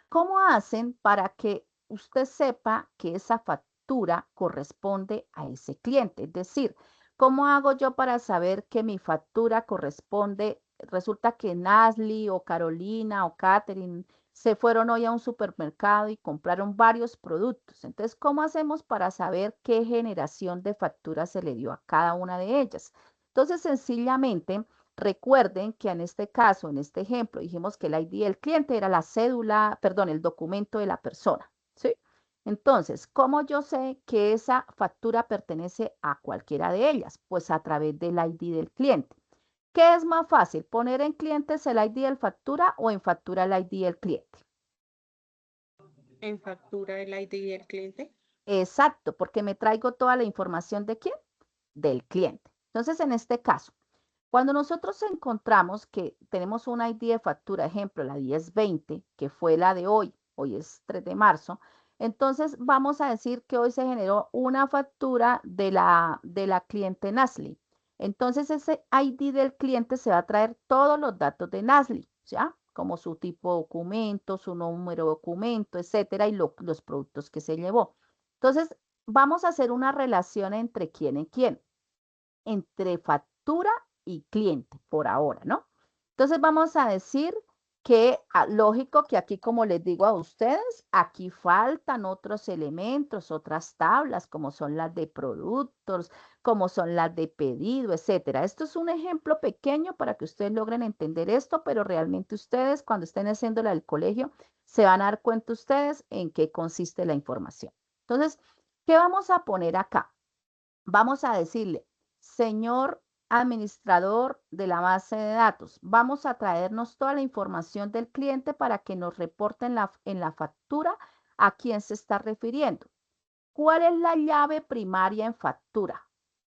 ¿Cómo hacen para que usted sepa que esa factura corresponde a ese cliente? Es decir, ¿cómo hago yo para saber que mi factura corresponde? Resulta que Nasli o Carolina o Catherine se fueron hoy a un supermercado y compraron varios productos. Entonces, ¿cómo hacemos para saber qué generación de factura se le dio a cada una de ellas? Entonces, sencillamente recuerden que en este caso, en este ejemplo, dijimos que el ID del cliente era la cédula, perdón, el documento de la persona, ¿sí? Entonces, ¿cómo yo sé que esa factura pertenece a cualquiera de ellas? Pues a través del ID del cliente. ¿Qué es más fácil, poner en clientes el ID del factura o en factura el ID del cliente? En factura el ID del cliente. Exacto, porque me traigo toda la información de quién, del cliente. Entonces, en este caso, cuando nosotros encontramos que tenemos una ID de factura, ejemplo, la 1020, que fue la de hoy es 3 de marzo, entonces vamos a decir que hoy se generó una factura de la cliente Nasli. Entonces ese ID del cliente se va a traer todos los datos de Nasli, ¿ya? Como su tipo de documento, su número de documento, etcétera, y los productos que se llevó. Entonces, vamos a hacer una relación entre quién y quién, entre factura y cliente por ahora, ¿no? Entonces vamos a decir que, lógico que aquí, como les digo a ustedes, aquí faltan otros elementos, otras tablas, como son las de productos, como son las de pedido, etcétera. Esto es un ejemplo pequeño para que ustedes logren entender esto, pero realmente ustedes, cuando estén haciendo la del colegio, se van a dar cuenta ustedes en qué consiste la información. Entonces, ¿qué vamos a poner acá? Vamos a decirle, señor administrador de la base de datos, vamos a traernos toda la información del cliente para que nos reporte en la factura a quién se está refiriendo. ¿Cuál es la llave primaria en factura?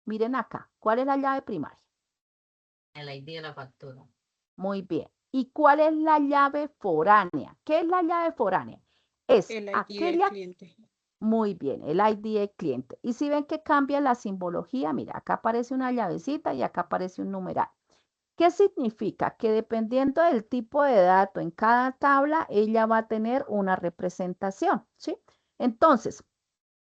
Miren acá, ¿cuál es la llave primaria? El ID de la factura. Muy bien. ¿Y cuál es la llave foránea? ¿Qué es la llave foránea? Es El ID del aquella. cliente. Muy bien, el ID del cliente. Y si ven que cambia la simbología, mira, acá aparece una llavecita y acá aparece un numeral. ¿Qué significa? Que dependiendo del tipo de dato en cada tabla, ella va a tener una representación, ¿sí? Entonces,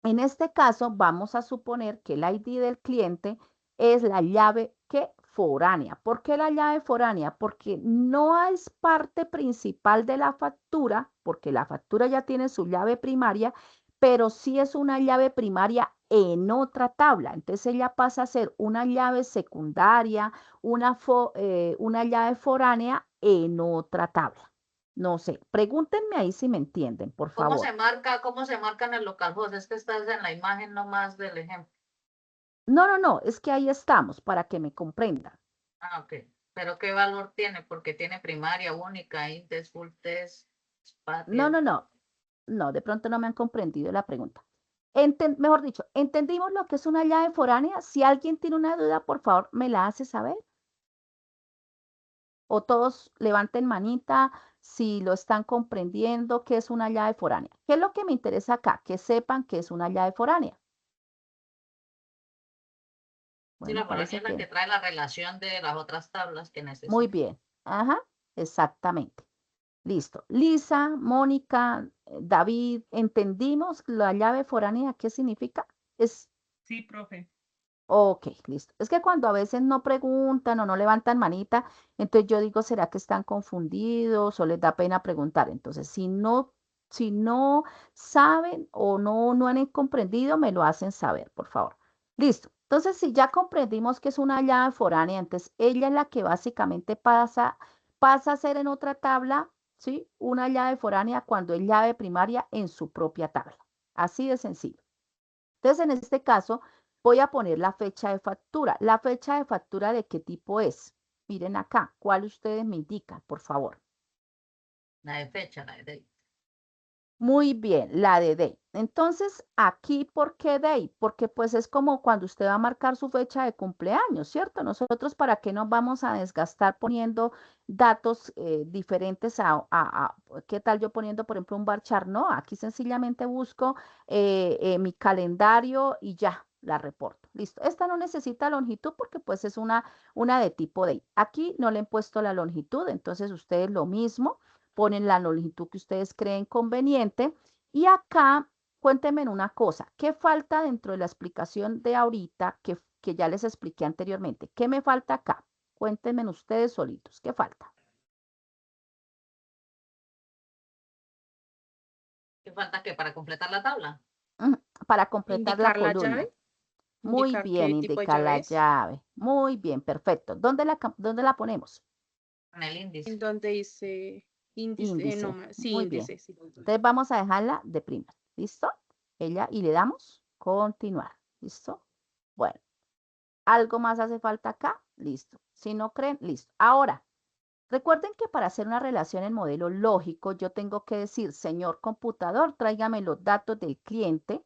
en este caso, vamos a suponer que el ID del cliente es la llave que foránea. ¿Por qué la llave foránea? Porque no es parte principal de la factura, porque la factura ya tiene su llave primaria, pero sí es una llave primaria en otra tabla. Entonces ella pasa a ser una llave secundaria, una llave foránea en otra tabla. No sé, pregúntenme ahí si me entienden, por favor. Cómo se marca en el localhost? Es que estás en la imagen nomás del ejemplo. No, no, no, es que ahí estamos para que me comprendan. Ah, ok. Pero ¿qué valor tiene? Porque tiene primaria, única, index, full test, No, espacio. no, no, no, de pronto no me han comprendido la pregunta. Mejor dicho, ¿entendimos lo que es una llave foránea? Si alguien tiene una duda, por favor, me la hace saber. O todos levanten manita si lo están comprendiendo qué es una llave foránea. ¿Qué es lo que me interesa acá? Que sepan qué es una llave foránea. Sí, Bueno, la foránea parece es la que que trae la relación de las otras tablas que muy necesita. bien. Ajá, exactamente. Listo. Lisa, Mónica, David, ¿entendimos la llave foránea qué significa? Es, Sí, profe. ok, listo. Es que cuando a veces no preguntan o no levantan manita, entonces yo digo, ¿será que están confundidos o les da pena preguntar? Entonces, si no saben o no han comprendido, me lo hacen saber, por favor. Listo. Entonces, si ya comprendimos que es una llave foránea, entonces ella es la que básicamente pasa a ser en otra tabla, ¿sí? Una llave foránea cuando es llave primaria en su propia tabla. Así de sencillo. Entonces, en este caso, voy a poner la fecha de factura. ¿La fecha de factura de qué tipo es? Miren acá, ¿cuál ustedes me indican, por favor? La de fecha, la de date. Muy bien, la de day. Entonces, aquí, ¿por qué day? Porque pues es como cuando usted va a marcar su fecha de cumpleaños, ¿cierto? Nosotros, ¿para qué nos vamos a desgastar poniendo datos diferentes ¿qué tal yo poniendo, por ejemplo, un varchar? No, aquí sencillamente busco mi calendario y ya, la reporto. Listo. Esta no necesita longitud porque pues es una de tipo day. Aquí no le he puesto la longitud, entonces ustedes lo mismo ponen la longitud que ustedes creen conveniente. Y acá, cuéntenme una cosa, ¿qué falta dentro de la explicación de ahorita que ya les expliqué anteriormente? ¿Qué me falta acá? Cuéntenme ustedes solitos, ¿qué falta? ¿Qué falta qué para completar la tabla? Para completar la Indicar la columna. llave, Muy indicar bien, qué tipo de indicar llave la es, llave. Muy bien, perfecto. ¿Dónde la ponemos? En el índice. en donde dice índice, no, Índice. sí, Muy bien. índice, sí. Entonces vamos a dejarla de primera. ¿Listo? Ella y le damos continuar. ¿Listo? Bueno. ¿Algo más hace falta acá? Listo. Si no creen, listo. Ahora, recuerden que para hacer una relación en modelo lógico, yo tengo que decir, señor computador, tráigame los datos del cliente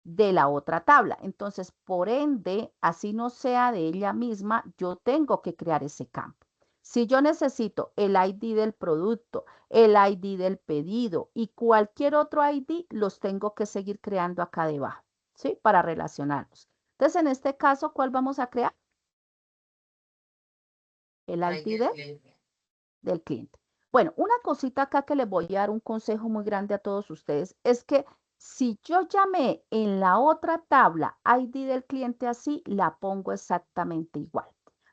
de la otra tabla. Entonces, por ende, así no sea de ella misma, yo tengo que crear ese campo. Si yo necesito el ID del producto, el ID del pedido y cualquier otro ID, los tengo que seguir creando acá debajo, ¿sí? Para relacionarlos. Entonces, en este caso, ¿cuál vamos a crear? El Ahí ID del cliente. Bueno, una cosita acá que les voy a dar un consejo muy grande a todos ustedes es que si yo llamé en la otra tabla ID del cliente así, la pongo exactamente igual.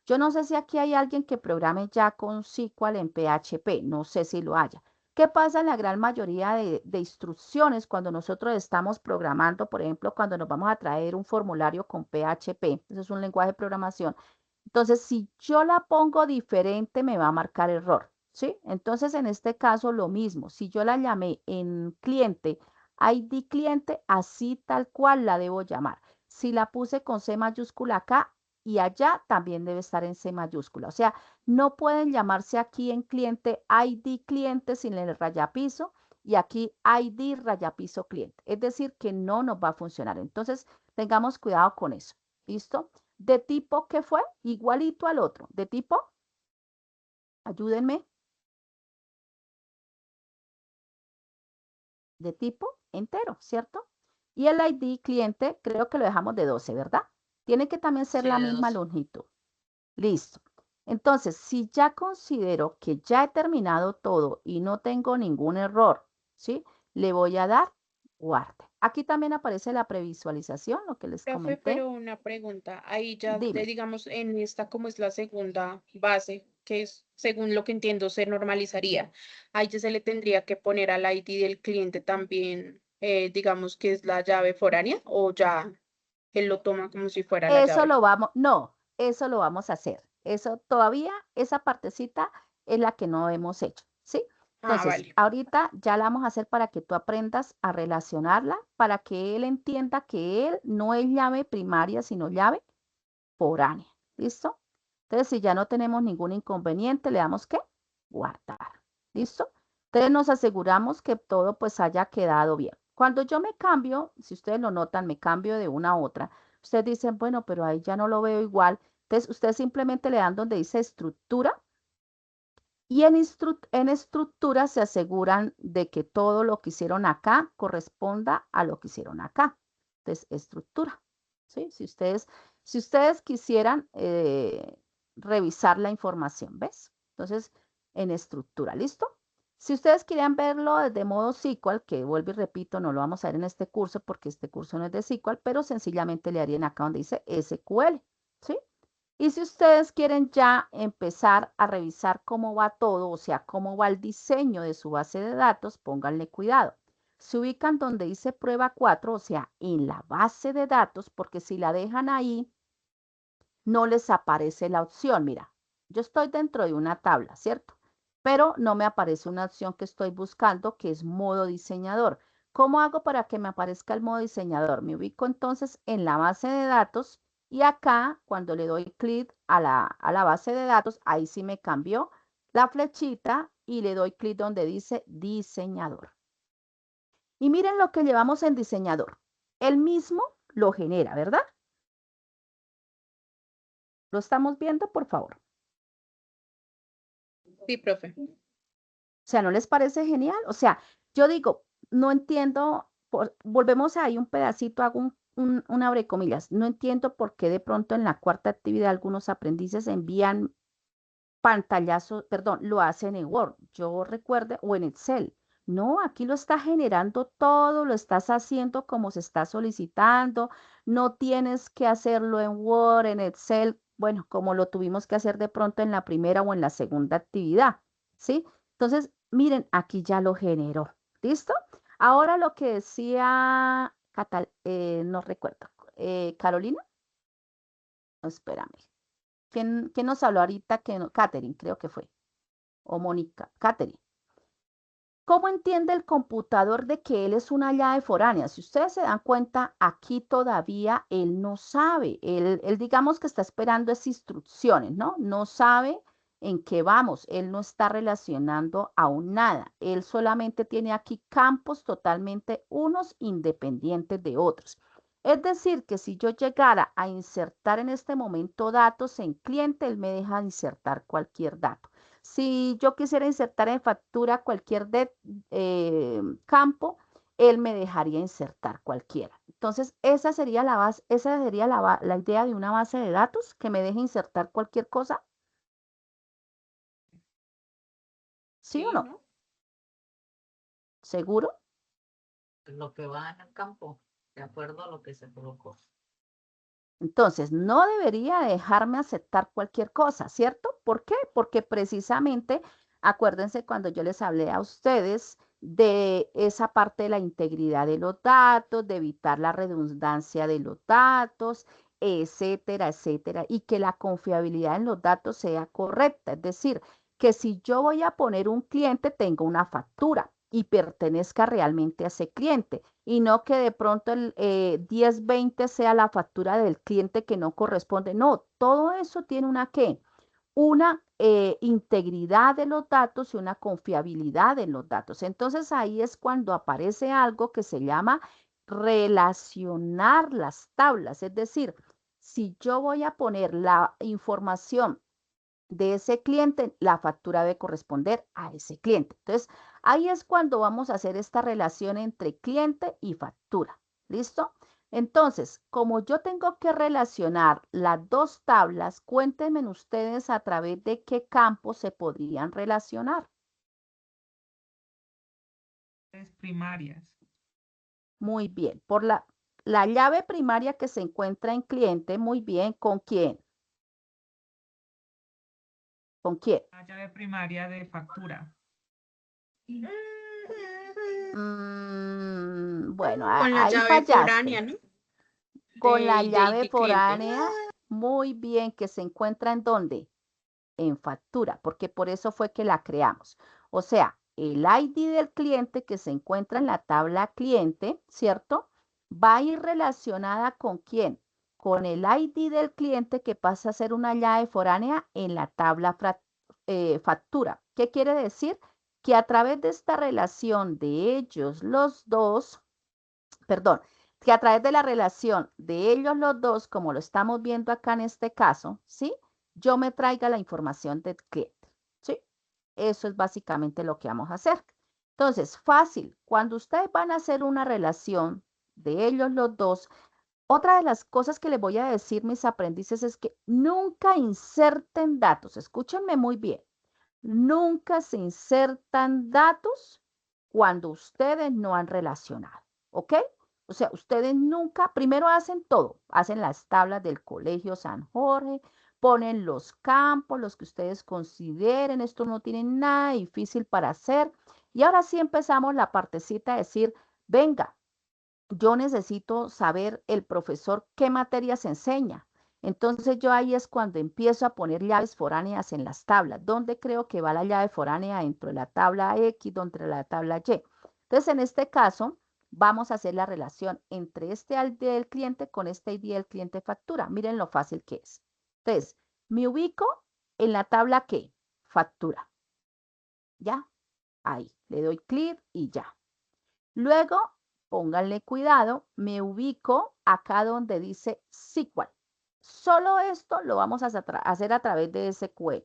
Yo no sé si aquí hay alguien que programe ya con SQL en PHP, no sé si lo haya. ¿Qué pasa en la gran mayoría de instrucciones cuando nosotros estamos programando? Por ejemplo, cuando nos vamos a traer un formulario con PHP, eso es un lenguaje de programación. Entonces, si yo la pongo diferente, me va a marcar error, ¿sí? Entonces, en este caso, lo mismo. Si yo la llamé en cliente, ID cliente, así tal cual la debo llamar. Si la puse con C mayúscula acá y allá, también debe estar en C mayúscula. O sea, no pueden llamarse aquí en cliente ID cliente sin el rayapiso y aquí ID rayapiso cliente. Es decir, que no nos va a funcionar. Entonces, tengamos cuidado con eso. ¿Listo? De tipo, ¿qué fue? Igualito al otro. De tipo, ayúdenme. De tipo entero, ¿cierto? Y el ID cliente, creo que lo dejamos de 12, ¿verdad? Tiene que también ser Sí, la de misma 12. longitud. Listo. Entonces, si ya considero que ya he terminado todo y no tengo ningún error, ¿sí? Le voy a dar guarde. Aquí también aparece la previsualización, lo que les Profe, comenté. pero una pregunta, ahí ya, Dime. digamos, en esta como es la segunda base, que es, según lo que entiendo, se normalizaría, ahí ya se le tendría que poner al ID del cliente también, digamos, que es la llave foránea, o ya él lo toma como si fuera la Eso llave. lo vamos, no, eso lo vamos a hacer. Eso todavía, esa partecita es la que no hemos hecho, ¿sí? Ah, Entonces, vale. ahorita ya la vamos a hacer para que tú aprendas a relacionarla, para que él entienda que él no es llave primaria, sino llave foránea. ¿Listo? Entonces, si ya no tenemos ningún inconveniente, le damos que guardar. ¿Listo? Entonces, nos aseguramos que todo pues haya quedado bien. Cuando yo me cambio, si ustedes lo notan, me cambio de una a otra, ustedes dicen, bueno, pero ahí ya no lo veo igual. Entonces, ustedes simplemente le dan donde dice estructura y en estructura se aseguran de que todo lo que hicieron acá corresponda a lo que hicieron acá. Entonces, estructura. ¿Sí? Si ustedes quisieran revisar la información, ¿ves? Entonces, en estructura, ¿listo? Si ustedes quieren verlo desde modo SQL, que vuelvo y repito, no lo vamos a ver en este curso porque este curso no es de SQL, pero sencillamente le harían acá donde dice SQL, ¿sí? Y si ustedes quieren ya empezar a revisar cómo va todo, o sea, cómo va el diseño de su base de datos, pónganle cuidado. Se ubican donde dice prueba 4, o sea, en la base de datos, porque si la dejan ahí, no les aparece la opción. Mira, yo estoy dentro de una tabla, ¿cierto? Pero no me aparece una opción que estoy buscando, que es modo diseñador. ¿Cómo hago para que me aparezca el modo diseñador? Me ubico entonces en la base de datos y acá, cuando le doy clic a la base de datos, ahí sí me cambió la flechita y le doy clic donde dice diseñador. Y miren lo que llevamos en diseñador. Él mismo lo genera, ¿verdad? ¿Lo estamos viendo, por favor? Sí, profe. O sea, ¿no les parece genial? O sea, yo digo, no entiendo, volvemos ahí un pedacito, hago un abre comillas, no entiendo por qué de pronto en la cuarta actividad algunos aprendices envían pantallazos, perdón, lo hacen en Word, yo recuerde, o en Excel. No, aquí lo está generando todo, lo estás haciendo como se está solicitando, no tienes que hacerlo en Word, en Excel, bueno, como lo tuvimos que hacer de pronto en la primera o en la segunda actividad, ¿sí? Entonces, miren, aquí ya lo generó, ¿listo? Ahora lo que decía, no recuerdo, Carolina, no, espérame. ¿Quién nos habló ahorita? Catherine, creo que fue. O Mónica. Catherine. ¿Cómo entiende el computador de que él es una llave foránea? Si ustedes se dan cuenta, aquí todavía él no sabe. Él digamos que está esperando esas instrucciones, ¿no? No sabe en qué vamos. Él no está relacionando aún nada. Él solamente tiene aquí campos totalmente unos independientes de otros. Es decir, que si yo llegara a insertar en este momento datos en cliente, él me deja insertar cualquier dato. Si yo quisiera insertar en factura cualquier campo, él me dejaría insertar cualquiera. Entonces, esa sería la base, esa sería la idea de una base de datos, que me deje insertar cualquier cosa. ¿Sí o Sí, no? ¿no? ¿Seguro? Lo que va en el campo, de acuerdo a lo que se colocó. Entonces, no debería dejarme aceptar cualquier cosa, ¿cierto? ¿Por qué? Porque precisamente, acuérdense cuando yo les hablé a ustedes de esa parte de la integridad de los datos, de evitar la redundancia de los datos, etcétera, etcétera, y que la confiabilidad en los datos sea correcta. Es decir, que si yo voy a poner un cliente, tengo una factura y pertenezca realmente a ese cliente y no que de pronto el 1020 sea la factura del cliente que no corresponde. No, todo eso tiene una qué, una integridad de los datos y una confiabilidad en los datos. Entonces ahí es cuando aparece algo que se llama relacionar las tablas. Es decir, si yo voy a poner la información de ese cliente, la factura debe corresponder a ese cliente. Entonces, ahí es cuando vamos a hacer esta relación entre cliente y factura. ¿Listo? Entonces, como yo tengo que relacionar las dos tablas, cuéntenme ustedes a través de qué campos se podrían relacionar. Primarias. Muy bien. Por la llave primaria que se encuentra en cliente, muy bien. ¿Con quién? ¿Con quién? La llave primaria de factura. Bueno, Con la ahí llave fallaste. foránea, ¿no? Con la De llave ID cliente. foránea, muy bien, que se encuentra en dónde? En factura, porque por eso fue que la creamos. O sea, el ID del cliente que se encuentra en la tabla cliente, ¿cierto? Va a ir relacionada con quién? Con el ID del cliente que pasa a ser una llave foránea en la tabla factura. ¿Qué quiere decir? Que a través de esta relación de ellos los dos, perdón, que a través de la relación de ellos los dos, como lo estamos viendo acá en este caso, ¿sí? Yo me traiga la información del cliente, ¿sí? Eso es básicamente lo que vamos a hacer. Entonces, fácil, cuando ustedes van a hacer una relación de ellos los dos, otra de las cosas que les voy a decir, mis aprendices, es que nunca inserten datos. Escúchenme muy bien. nunca se insertan datos cuando ustedes no han relacionado, ¿ok? O sea, ustedes nunca, primero hacen todo, hacen las tablas del Colegio San Jorge, ponen los campos, los que ustedes consideren, esto no tiene nada difícil para hacer. Y ahora sí empezamos la partecita de decir, venga, yo necesito saber el profesor qué materias enseña. Entonces yo ahí es cuando empiezo a poner llaves foráneas en las tablas. ¿Dónde creo que va la llave foránea? Dentro de la tabla X, dentro de la tabla Y. Entonces en este caso vamos a hacer la relación entre este ID del cliente con este ID del cliente factura. Miren lo fácil que es. Entonces, me ubico en la tabla ¿qué? Factura. ¿Ya? Ahí, le doy clic y ya. Luego, pónganle cuidado, me ubico acá donde dice SQL. Solo esto lo vamos a hacer a través de SQL.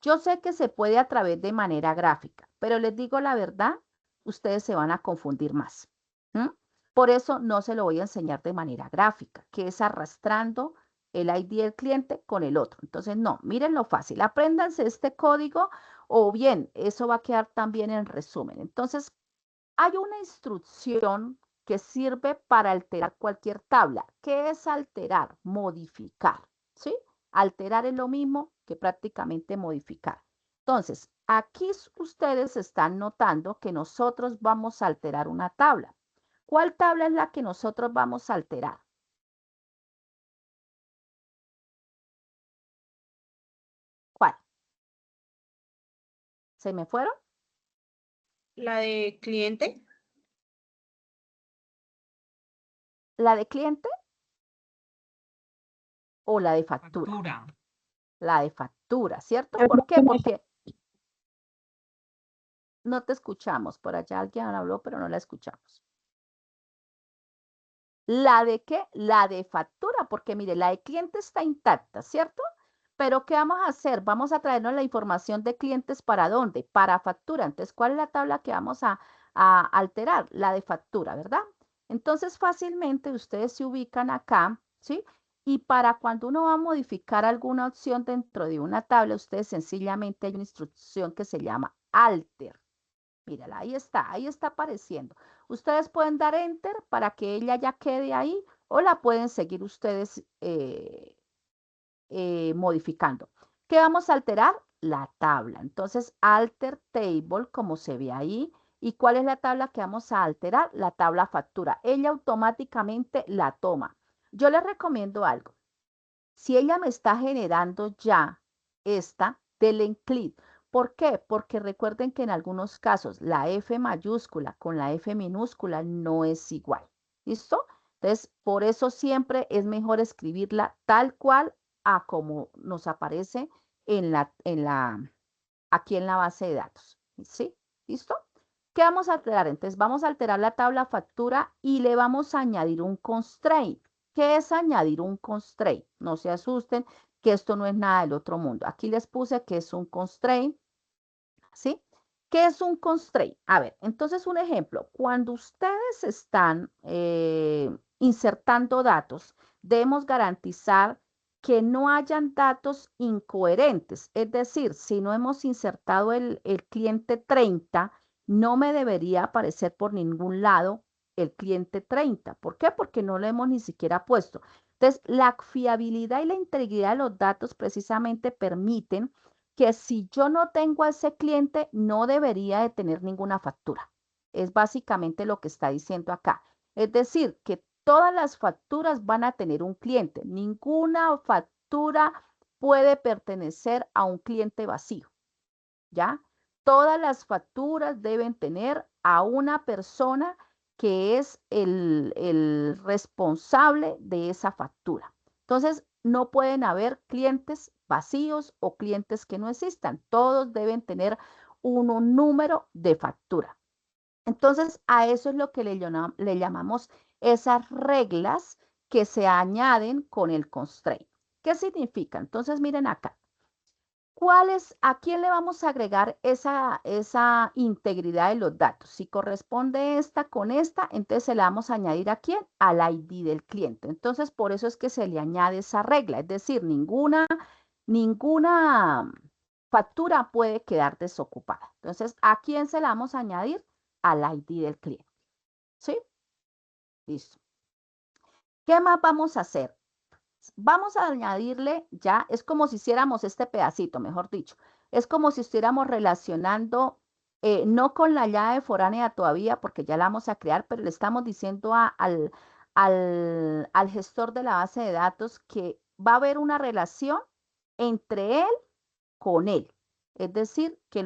Yo sé que se puede a través de manera gráfica, pero les digo la verdad, ustedes se van a confundir más. ¿Mm? Por eso no se lo voy a enseñar de manera gráfica, que es arrastrando el ID del cliente con el otro. Entonces, no, miren lo fácil, apréndanse este código o bien, eso va a quedar también en resumen. Entonces, hay una instrucción que sirve para alterar cualquier tabla. ¿Qué es alterar? Modificar, ¿sí? Alterar es lo mismo que prácticamente modificar. Entonces, aquí ustedes están notando que nosotros vamos a alterar una tabla. ¿Cuál tabla es la que nosotros vamos a alterar? ¿Cuál? ¿Se me fueron? La de cliente. ¿La de cliente o la de factura? Factura. La de factura, ¿cierto? ¿Por qué? Porque no te escuchamos. Por allá alguien habló, pero no la escuchamos. ¿La de qué? La de factura, porque mire, la de cliente está intacta, ¿cierto? Pero ¿qué vamos a hacer? Vamos a traernos la información de clientes para dónde? Para factura. Entonces, ¿cuál es la tabla que vamos a alterar? La de factura, ¿verdad? Entonces, fácilmente ustedes se ubican acá, ¿sí? Y para cuando uno va a modificar alguna opción dentro de una tabla, ustedes sencillamente hay una instrucción que se llama alter. Mírala, ahí está apareciendo. Ustedes pueden dar enter para que ella ya quede ahí o la pueden seguir ustedes modificando. ¿Qué vamos a alterar? La tabla. Entonces, alter table, como se ve ahí. ¿Y cuál es la tabla que vamos a alterar? La tabla factura. Ella automáticamente la toma. Yo les recomiendo algo. Si ella me está generando ya esta, denle clic. ¿Por qué? Porque recuerden que en algunos casos la F mayúscula con la F minúscula no es igual. ¿Listo? Entonces, por eso siempre es mejor escribirla tal cual a como nos aparece aquí en la base de datos. ¿Sí? ¿Listo? ¿Qué vamos a alterar? Entonces, vamos a alterar la tabla factura y le vamos a añadir un constraint. ¿Qué es añadir un constraint? No se asusten, que esto no es nada del otro mundo. Aquí les puse que es un constraint, ¿sí? ¿Qué es un constraint? A ver, entonces un ejemplo. Cuando ustedes están insertando datos, debemos garantizar que no hayan datos incoherentes. Es decir, si no hemos insertado el cliente 30, no me debería aparecer por ningún lado el cliente 30. ¿Por qué? Porque no lo hemos ni siquiera puesto. Entonces, la fiabilidad y la integridad de los datos precisamente permiten que si yo no tengo a ese cliente, no debería de tener ninguna factura. Es básicamente lo que está diciendo acá. Es decir, que todas las facturas van a tener un cliente. Ninguna factura puede pertenecer a un cliente vacío, ¿ya? Todas las facturas deben tener a una persona que es el responsable de esa factura. Entonces, no pueden haber clientes vacíos o clientes que no existan. Todos deben tener un número de factura. Entonces, a eso es lo que le llamamos esas reglas que se añaden con el constraint. ¿Qué significa? Entonces, miren acá. ¿A quién le vamos a agregar esa integridad de los datos? Si corresponde esta con esta, entonces se la vamos a añadir ¿a quién? Al ID del cliente. Entonces, por eso es que se le añade esa regla, es decir, ninguna factura puede quedar desocupada. Entonces, ¿a quién se la vamos a añadir? Al ID del cliente. ¿Sí? Listo. ¿Qué más vamos a hacer? Vamos a añadirle ya, es como si hiciéramos este pedacito, mejor dicho. Es como si estuviéramos relacionando, no con la llave foránea todavía, porque ya la vamos a crear, pero le estamos diciendo al gestor de la base de datos que va a haber una relación entre él con él. Es decir, que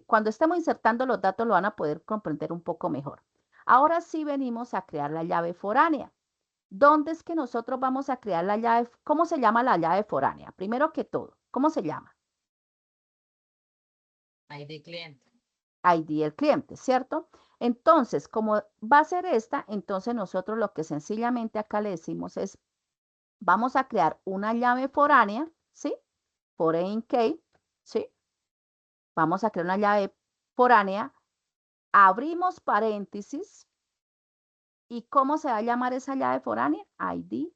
cuando estemos insertando los datos lo van a poder comprender un poco mejor. Ahora sí venimos a crear la llave foránea. ¿Dónde es que nosotros vamos a crear la llave? ¿Cómo se llama la llave foránea? Primero que todo, ¿cómo se llama? ID cliente. ID del cliente, ¿cierto? Entonces, como va a ser esta, entonces nosotros lo que sencillamente acá le decimos es, vamos a crear una llave foránea, ¿sí? Foreign key, ¿sí? Vamos a crear una llave foránea, abrimos paréntesis, ¿y cómo se va a llamar esa llave foránea? ID.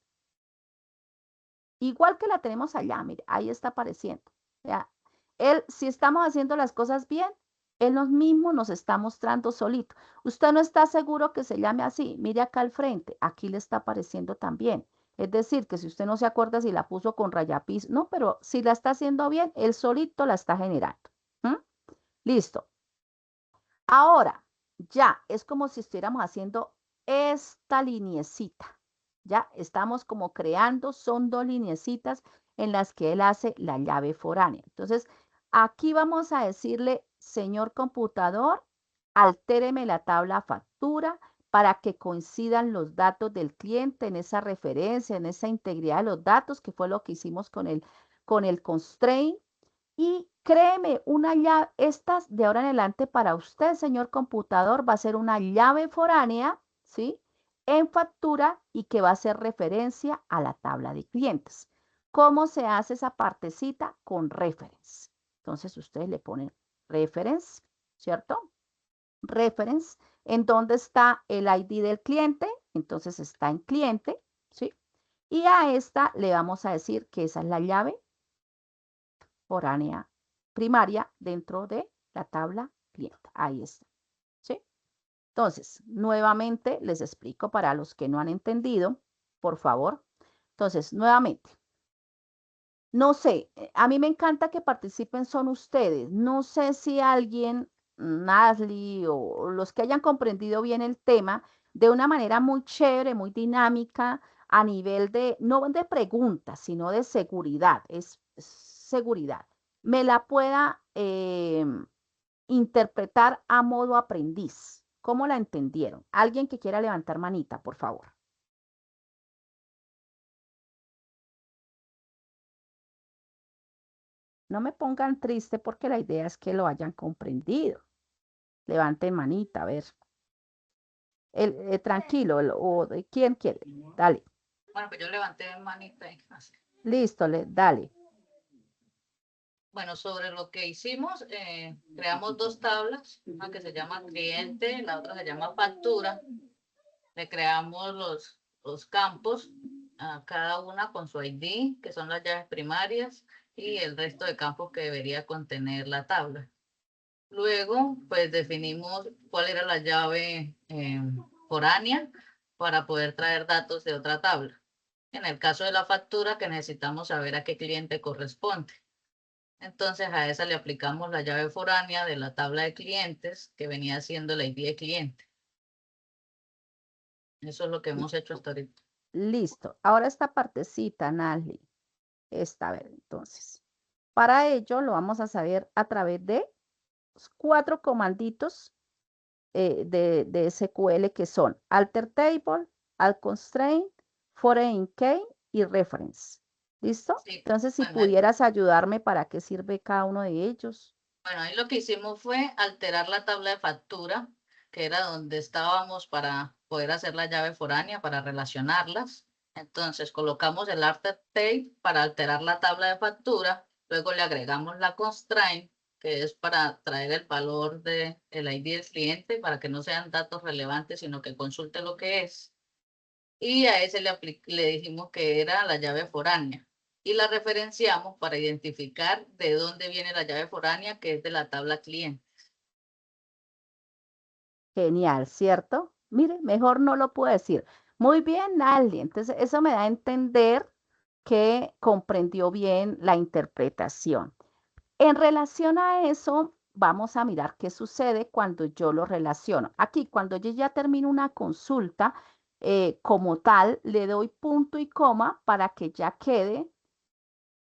Igual que la tenemos allá, mire, ahí está apareciendo. ¿Ya? Si estamos haciendo las cosas bien, él mismo nos está mostrando solito. Usted no está seguro que se llame así. Mire acá al frente, aquí le está apareciendo también. Es decir, que si usted no se acuerda si la puso con rayapis, no, pero si la está haciendo bien, él solito la está generando. ¿Mm? Listo. Ahora, ya es como si estuviéramos haciendo esta liniecita. Ya estamos como creando, son dos liniecitas en las que él hace la llave foránea. Entonces, aquí vamos a decirle, señor computador, altéreme la tabla factura para que coincidan los datos del cliente en esa referencia, en esa integridad de los datos, que fue lo que hicimos con el constraint. Y créeme, una llave, estas de ahora en adelante para usted, señor computador, va a ser una llave foránea, ¿sí? En factura y que va a hacer referencia a la tabla de clientes. ¿Cómo se hace esa partecita? Con reference. Entonces ustedes le ponen reference, ¿cierto? Reference, en donde está el ID del cliente, entonces está en cliente, ¿sí? Y a esta le vamos a decir que esa es la llave foránea primaria dentro de la tabla cliente. Ahí está. ¿Sí? Entonces, nuevamente les explico para los que no han entendido, por favor. Entonces, nuevamente, no sé, a mí me encanta que participen son ustedes. No sé si alguien, Nasli o los que hayan comprendido bien el tema de una manera muy chévere, muy dinámica, a nivel de, no de preguntas, sino de seguridad, es seguridad, me la pueda interpretar a modo aprendiz. ¿Cómo la entendieron? Alguien que quiera levantar manita, por favor. No me pongan triste porque la idea es que lo hayan comprendido. Levanten manita, a ver. Tranquilo, ¿quién quiere? Dale. Bueno, pues yo levanté manita y así. Listo, dale. Bueno, sobre lo que hicimos, creamos dos tablas, una que se llama cliente, la otra se llama factura. Le creamos los campos, a cada una con su ID, que son las llaves primarias, y el resto de campos que debería contener la tabla. Luego, pues definimos cuál era la llave foránea para poder traer datos de otra tabla. En el caso de la factura, que necesitamos saber a qué cliente corresponde. Entonces a esa le aplicamos la llave foránea de la tabla de clientes, que venía siendo la ID de cliente. Eso es lo que hemos hecho hasta ahorita. Listo. Ahora esta partecita, Nali. A ver, entonces. Para ello lo vamos a saber a través de 4 comanditos de SQL que son alter table, alt constraint, foreign key y reference. ¿Listo? Sí, Entonces, si bueno, pudieras ayudarme para qué sirve cada uno de ellos. Bueno, ahí lo que hicimos fue alterar la tabla de factura, que era donde estábamos para poder hacer la llave foránea, para relacionarlas. Entonces colocamos el alter table para alterar la tabla de factura, luego le agregamos la constraint, que es para traer el valor del ID del cliente, para que no sean datos relevantes, sino que consulte lo que es. Y a ese le dijimos que era la llave foránea. y la referenciamos para identificar de dónde viene la llave foránea, que es de la tabla cliente. Genial, ¿cierto? Mire, mejor no lo puedo decir. Muy bien, Naldi. Entonces, eso me da a entender que comprendió bien la interpretación. En relación a eso, vamos a mirar qué sucede cuando yo lo relaciono. Aquí, cuando yo ya termino una consulta, como tal, le doy punto y coma para que ya quede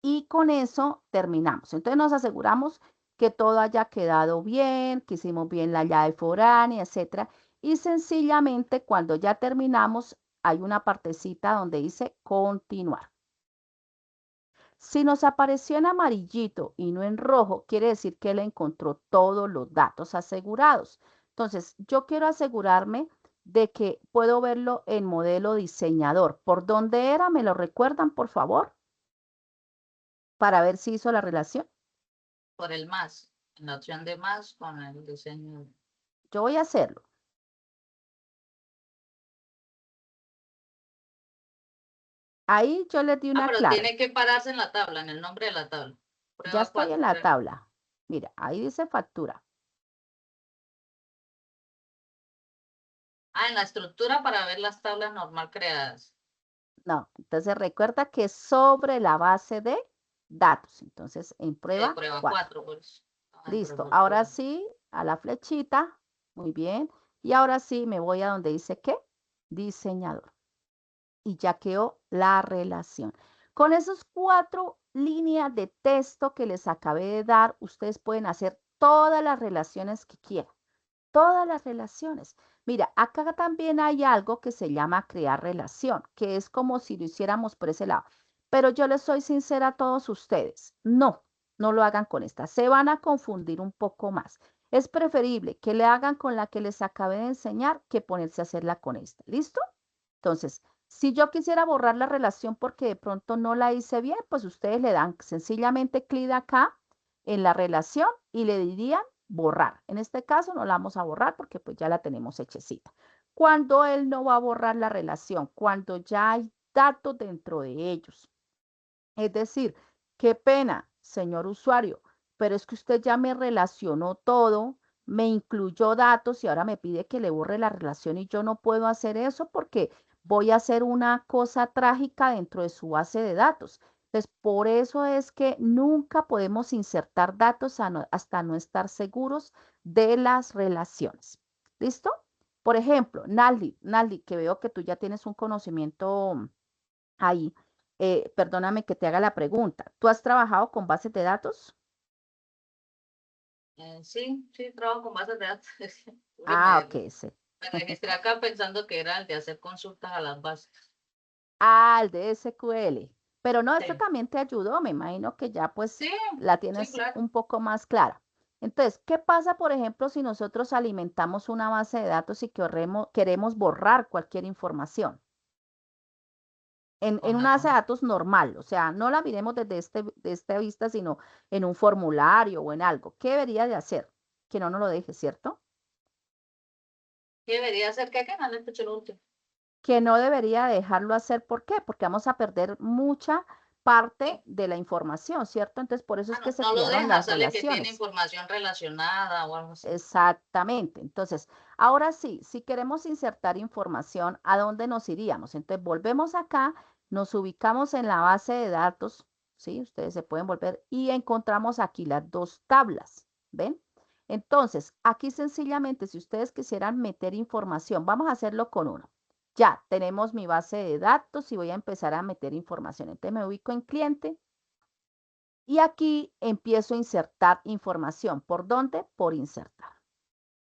y con eso terminamos. Entonces nos aseguramos que todo haya quedado bien, que hicimos bien la llave foránea, etcétera. Y sencillamente cuando ya terminamos, hay una partecita donde dice continuar. Si nos apareció en amarillito y no en rojo, quiere decir que él encontró todos los datos asegurados. Entonces, yo quiero asegurarme de que puedo verlo en modelo diseñador. ¿Por dónde era? ¿Me lo recuerdan, por favor? Para ver si hizo la relación. Por el más, en la opción de más con el diseño. Yo voy a hacerlo. Ahí yo les di una pero clara. tiene que pararse en la tabla, en el nombre de la tabla. Ya Prueba estoy 4, en la creo. tabla. Mira, ahí dice factura. En la estructura para ver las tablas normal creadas. No, entonces recuerda que es sobre la base de datos. Entonces, en prueba Prueba 4. 4, pues. Listo. Ahora sí, a la flechita. Muy bien. Y ahora sí me voy a donde dice ¿qué? Diseñador. Y ya quedó la relación. Con esos 4 líneas de texto que les acabé de dar, ustedes pueden hacer todas las relaciones que quieran. Todas las relaciones. Mira, acá también hay algo que se llama crear relación, que es como si lo hiciéramos por ese lado. Pero yo les soy sincera a todos ustedes. No, no lo hagan con esta. Se van a confundir un poco más. Es preferible que le hagan con la que les acabé de enseñar que ponerse a hacerla con esta. ¿Listo? Entonces, si yo quisiera borrar la relación porque de pronto no la hice bien, pues ustedes le dan sencillamente clic acá en la relación y le dirían borrar. En este caso no la vamos a borrar porque pues ya la tenemos hechecita. Cuando él no va a borrar la relación, cuando ya hay datos dentro de ellos. Es decir, qué pena, señor usuario, pero es que usted ya me relacionó todo, me incluyó datos y ahora me pide que le borre la relación y yo no puedo hacer eso porque voy a hacer una cosa trágica dentro de su base de datos. Entonces, por eso es que nunca podemos insertar datos hasta no estar seguros de las relaciones. ¿Listo? Por ejemplo, Naldi, que veo que tú ya tienes un conocimiento ahí. Perdóname que te haga la pregunta. ¿Tú has trabajado con bases de datos? Sí, trabajo con bases de datos. Ah, ok, sí. Me registré acá pensando que era el de hacer consultas a las bases. Ah, el de SQL. Pero no, esto Sí. también te ayudó. Me imagino que ya pues Sí, la tienes claro. un poco más clara. Entonces, ¿qué pasa, por ejemplo, si nosotros alimentamos una base de datos y queremos borrar cualquier información? En una base de datos normal, o sea, no la miremos desde de esta vista, sino en un formulario o en algo. ¿Qué debería de hacer? Que no nos lo deje, ¿cierto? ¿Qué debería hacer? ¿Qué? No le escuché lo último. Que no debería dejarlo hacer. ¿Por qué? Porque vamos a perder mucha parte de la información, ¿cierto? Entonces, por eso es que se No lo crearon deja, las sale que tiene relaciones. información relacionada o algo así. Exactamente. Entonces, ahora sí, si queremos insertar información, ¿a dónde nos iríamos? Entonces, volvemos acá, nos ubicamos en la base de datos, ¿sí? Ustedes se pueden volver y encontramos aquí las 2 tablas, ¿ven? Entonces, aquí sencillamente, si ustedes quisieran meter información, vamos a hacerlo con uno. Ya tenemos mi base de datos y voy a empezar a meter información. Entonces, me ubico en cliente y aquí empiezo a insertar información. ¿Por dónde? Por insertar.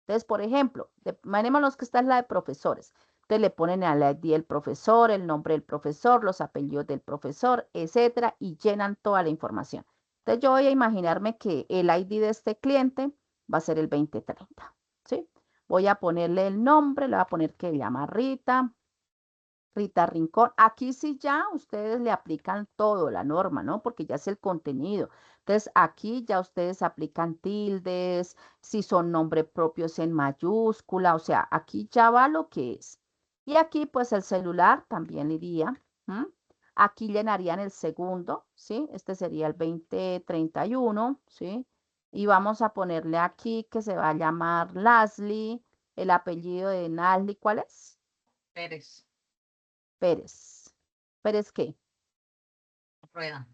Entonces, por ejemplo, imaginémonos que esta es la de profesores. Entonces le ponen al ID del profesor, el nombre del profesor, los apellidos del profesor, etcétera, y llenan toda la información. Entonces yo voy a imaginarme que el ID de este cliente va a ser el 2030, ¿sí? Voy a ponerle el nombre, le voy a poner que se llama Rita Rincón. Aquí sí ya ustedes le aplican todo, la norma, ¿no? Porque ya es el contenido. Entonces, aquí ya ustedes aplican tildes, si son nombres propios en mayúscula, o sea, aquí ya va lo que es. Y aquí, pues, el celular también iría. Aquí llenarían el segundo, ¿sí? Este sería el 2031, ¿sí? Y vamos a ponerle aquí que se va a llamar Lasli. El apellido de Lasli, ¿cuál es? Pérez, Pérez. ¿Pérez qué? Rueda.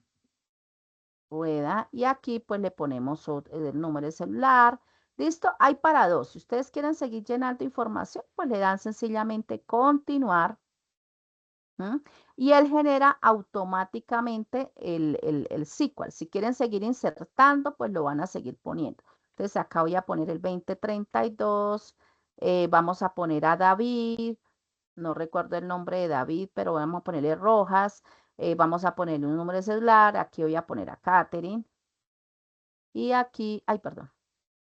Rueda. Y aquí pues le ponemos el número de celular. Listo, hay para dos. Si ustedes quieren seguir llenando información, pues le dan sencillamente continuar. ¿Mm? Y él genera automáticamente el SQL. Si quieren seguir insertando, pues lo van a seguir poniendo. Entonces acá voy a poner el 2032. Vamos a poner a David. No recuerdo el nombre de David, pero vamos a ponerle Rojas. Vamos a ponerle un número de celular. Aquí voy a poner a Catherine. Y aquí, ay, perdón,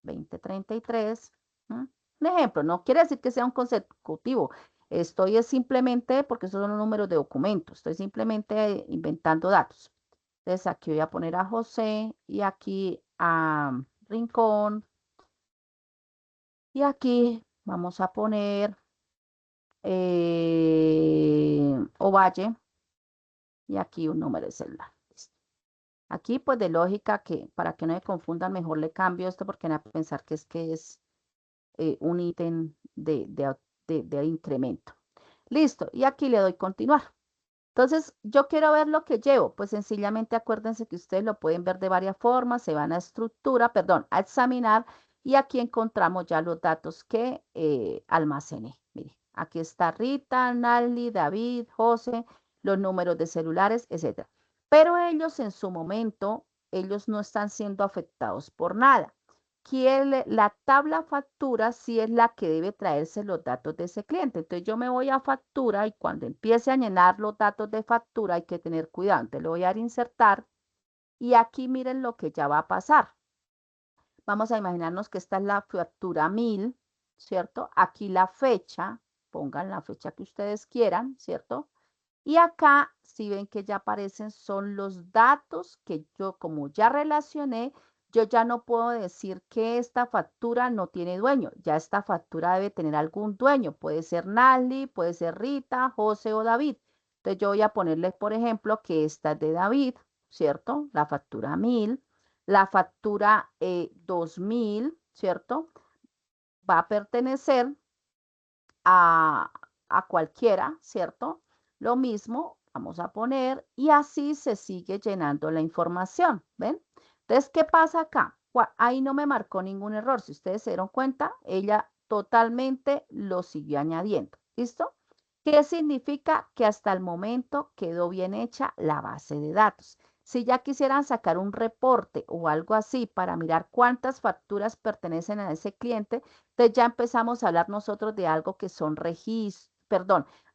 2033. ¿Mm? Un ejemplo, no quiere decir que sea un consecutivo. Estoy es simplemente, porque esos son los números de documentos, estoy simplemente inventando datos. Entonces aquí voy a poner a José y aquí a Rincón. Y aquí vamos a poner Ovalle y aquí un número de celular. Listo. Aquí pues de lógica que para que no me confundan, mejor le cambio esto porque van a pensar que es un ítem de incremento. Listo, y aquí le doy continuar. Entonces, yo quiero ver lo que llevo. Pues sencillamente acuérdense que ustedes lo pueden ver de varias formas, se van a estructura, perdón, a examinar y aquí encontramos ya los datos que almacené. Mire, aquí está Rita, Nali, David, José, los números de celulares, etcétera. Pero ellos en su momento, ellos no están siendo afectados por nada. La tabla factura sí es la que debe traerse los datos de ese cliente. Entonces yo me voy a factura y cuando empiece a llenar los datos de factura hay que tener cuidado. Entonces le voy a dar insertar y aquí miren lo que ya va a pasar. Vamos a imaginarnos que esta es la factura 1000, ¿cierto? Aquí la fecha, pongan la fecha que ustedes quieran, ¿cierto? Y acá, si ven que ya aparecen, son los datos que yo, como ya relacioné, yo ya no puedo decir que esta factura no tiene dueño. Ya esta factura debe tener algún dueño. Puede ser Nali, puede ser Rita, José o David. Entonces yo voy a ponerle, por ejemplo, que esta es de David, ¿cierto? La factura 1000. La factura 2000, ¿cierto? Va a pertenecer a, a cualquiera, ¿cierto? Lo mismo vamos a poner y así se sigue llenando la información, ¿ven? Entonces, ¿qué pasa acá? Ahí no me marcó ningún error. Si ustedes se dieron cuenta, ella totalmente lo siguió añadiendo. ¿Listo? ¿Qué significa? Que hasta el momento quedó bien hecha la base de datos. Si ya quisieran sacar un reporte o algo así para mirar cuántas facturas pertenecen a ese cliente, entonces ya empezamos a hablar nosotros de algo que son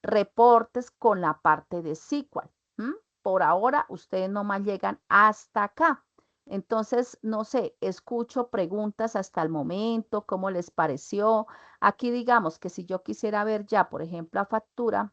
reportes con la parte de SQL. ¿M? Por ahora ustedes nomás llegan hasta acá. Entonces, no sé, escucho preguntas hasta el momento, ¿cómo les pareció? Aquí digamos que si yo quisiera ver ya, por ejemplo, la factura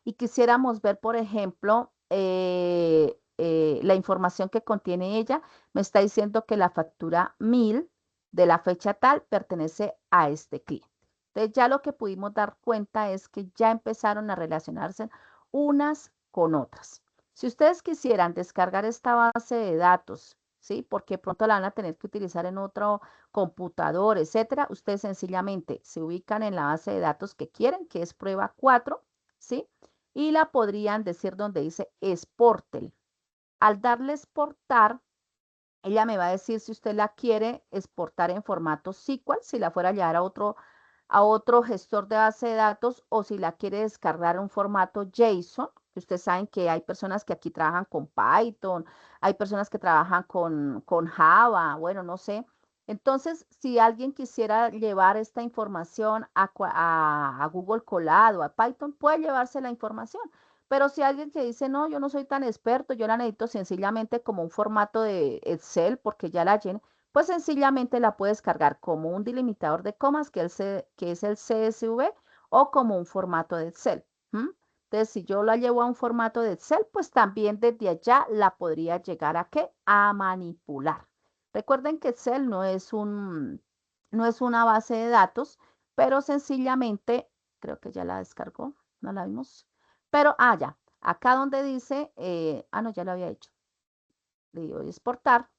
y quisiéramos ver, por ejemplo, la información que contiene ella, me está diciendo que la factura 1000 de la fecha tal pertenece a este cliente. Entonces ya lo que pudimos dar cuenta es que ya empezaron a relacionarse unas con otras. Si ustedes quisieran descargar esta base de datos, ¿sí? Porque pronto la van a tener que utilizar en otro computador, etcétera, ustedes sencillamente se ubican en la base de datos que quieren, que es prueba 4, ¿sí? Y la podrían decir donde dice exportel. Al darle exportar, ella me va a decir si usted la quiere exportar en formato SQL, si la fuera a llevar a otro gestor de base de datos o si la quiere descargar en formato JSON, que ustedes saben que hay personas que aquí trabajan con Python, hay personas que trabajan con Java, bueno, no sé. Entonces, si alguien quisiera llevar esta información a Google Colado, a Python, puede llevarse la información. Pero si alguien que dice, no, yo no soy tan experto, yo la necesito sencillamente como un formato de Excel porque ya la llené, pues sencillamente la puedes cargar como un delimitador de comas, que es el CSV, o como un formato de Excel. ¿M? Entonces, si yo la llevo a un formato de Excel, pues también desde allá la podría llegar a ¿qué? A manipular. Recuerden que Excel no es una base de datos, pero sencillamente, creo que ya la descargó, no la vimos. Pero, ya, acá donde dice, no, ya lo había hecho, le doy exportar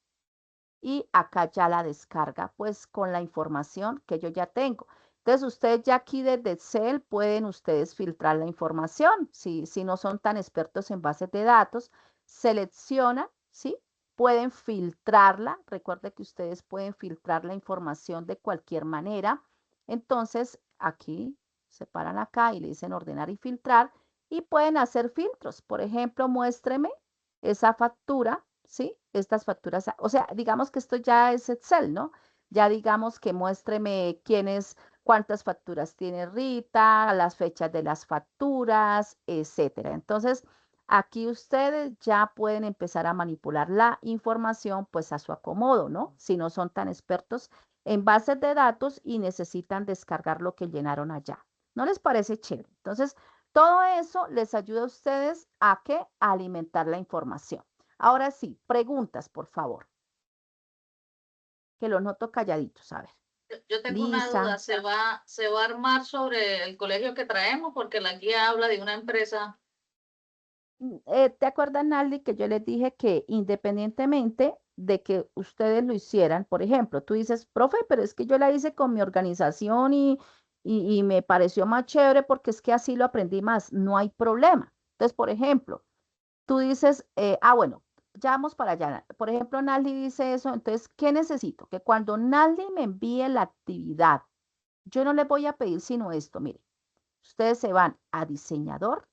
y acá ya la descarga, pues con la información que yo ya tengo. Entonces, ustedes ya aquí desde Excel pueden ustedes filtrar la información. Si no son tan expertos en bases de datos, seleccionan, ¿sí? Pueden filtrarla. Recuerde que ustedes pueden filtrar la información de cualquier manera. Entonces, aquí se paran acá y le dicen ordenar y filtrar y pueden hacer filtros. Por ejemplo, muéstreme esa factura, ¿sí? Estas facturas, o sea, digamos que esto ya es Excel, ¿no? Ya digamos que muéstreme cuántas facturas tiene Rita, las fechas de las facturas, etcétera. Entonces, aquí ustedes ya pueden empezar a manipular la información pues a su acomodo, ¿no? Si no son tan expertos en bases de datos y necesitan descargar lo que llenaron allá. ¿No les parece chévere? Entonces, todo eso les ayuda a ustedes a que alimentar la información. Ahora sí, preguntas, por favor. Que los noto calladitos, a ver. Yo tengo una Lisa. duda, ¿se va a armar sobre el colegio que traemos? Porque la guía habla de una empresa. ¿Te acuerdas, Naldi, que yo les dije que independientemente de que ustedes lo hicieran, por ejemplo, tú dices, profe, pero es que yo la hice con mi organización y me pareció más chévere porque es que así lo aprendí más, no hay problema. Entonces, por ejemplo, tú dices, bueno, ya vamos para allá. Por ejemplo, Naldi dice eso, entonces, ¿qué necesito? Que cuando Naldi me envíe la actividad, yo no les voy a pedir sino esto, mire, ustedes se van a diseñador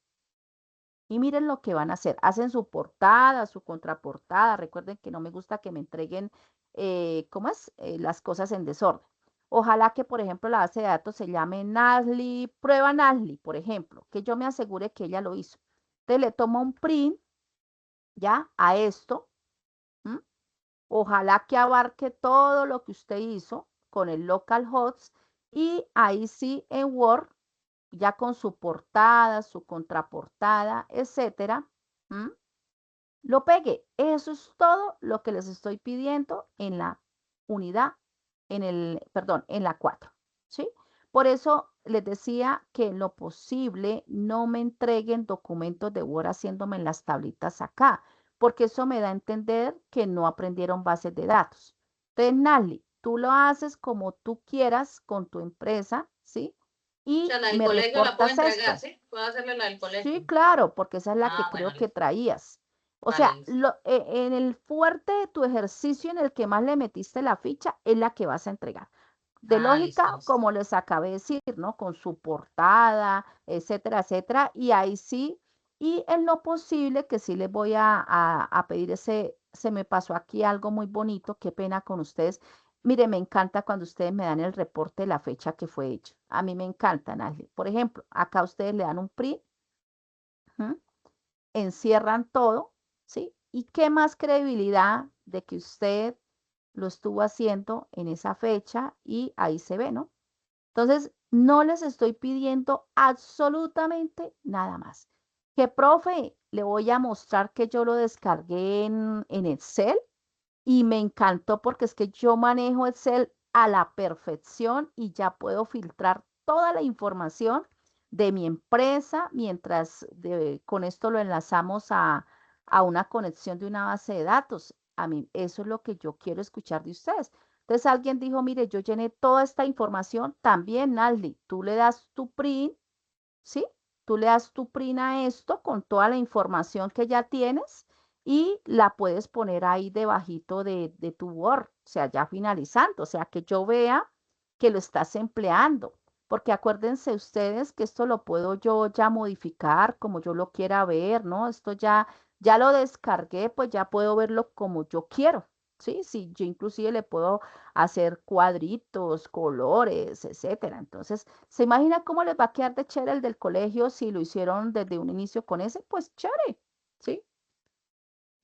y miren lo que van a hacer. Hacen su portada, su contraportada. Recuerden que no me gusta que me entreguen, ¿cómo es? Las cosas en desorden. Ojalá que, por ejemplo, la base de datos se llame Nasli, prueba Nasli, por ejemplo, que yo me asegure que ella lo hizo. Entonces le tomo un print ya a esto. ¿M? Ojalá que abarque todo lo que usted hizo con el localhost y ahí sí en Word, ya con su portada, su contraportada, etcétera, ¿m? Lo pegue. Eso es todo lo que les estoy pidiendo en la unidad, perdón, en la 4, ¿sí? Por eso les decía que en lo posible no me entreguen documentos de Word haciéndome las tablitas acá, porque eso me da a entender que no aprendieron bases de datos. Entonces, Nali, tú lo haces como tú quieras con tu empresa, ¿sí? O Y sea, la del me colegio la puedo reportas entregar, esto. ¿sí? Puedo hacerle la del Sí, colegio. claro, porque esa es la que Bueno, creo que listo. traías. O Vale, sea, listo. en el fuerte de tu ejercicio en el que más le metiste la ficha es la que vas a entregar. De Listo, lógica, listo. como les acabé de decir, ¿no? Con su portada, etcétera, etcétera. Y ahí sí, y en lo posible que sí les voy a pedir se me pasó aquí algo muy bonito, qué pena con ustedes. Mire, me encanta cuando ustedes me dan el reporte de la fecha que fue hecho. A mí me encanta, Natalie. Por ejemplo, acá ustedes le dan un print, ¿m? Encierran todo, ¿sí? ¿Y qué más credibilidad de que usted lo estuvo haciendo en esa fecha y ahí se ve, ¿no? Entonces, no les estoy pidiendo absolutamente nada más. Que, profe, le voy a mostrar que yo lo descargué en Excel y me encantó porque es que yo manejo Excel a la perfección y ya puedo filtrar toda la información de mi empresa mientras con esto lo enlazamos a una conexión de una base de datos. A mí, eso es lo que yo quiero escuchar de ustedes. Entonces alguien dijo, mire, yo llené toda esta información, también, Naldi, tú le das tu print, ¿sí? Tú le das tu print a esto con toda la información que ya tienes y la puedes poner ahí debajito de tu Word, o sea, ya finalizando, o sea, que yo vea que lo estás empleando, porque acuérdense ustedes que esto lo puedo yo ya modificar como yo lo quiera ver, ¿no? Esto ya lo descargué, pues ya puedo verlo como yo quiero, ¿sí? Sí, yo inclusive le puedo hacer cuadritos, colores, etcétera. Entonces, ¿se imagina cómo les va a quedar de chévere el del colegio si lo hicieron desde un inicio con ese? Pues chévere, ¿sí?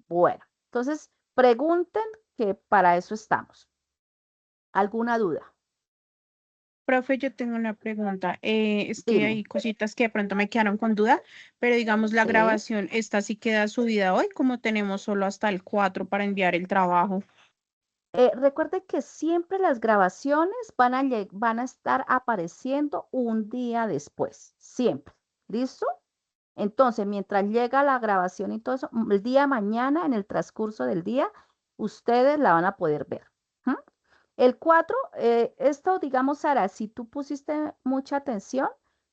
Bueno, entonces pregunten que para eso estamos. ¿Alguna duda? Profe, yo tengo una pregunta. Es que Dime. hay cositas que de pronto me quedaron con duda, pero digamos la Sí. grabación, esta sí queda subida hoy, como tenemos solo hasta el 4 para enviar el trabajo. Recuerden que siempre las grabaciones van a estar apareciendo un día después, siempre. ¿Listo? Entonces, mientras llega la grabación y todo eso, el día de mañana, en el transcurso del día, ustedes la van a poder ver. ¿M? El 4, esto, digamos, Sara, si tú pusiste mucha atención,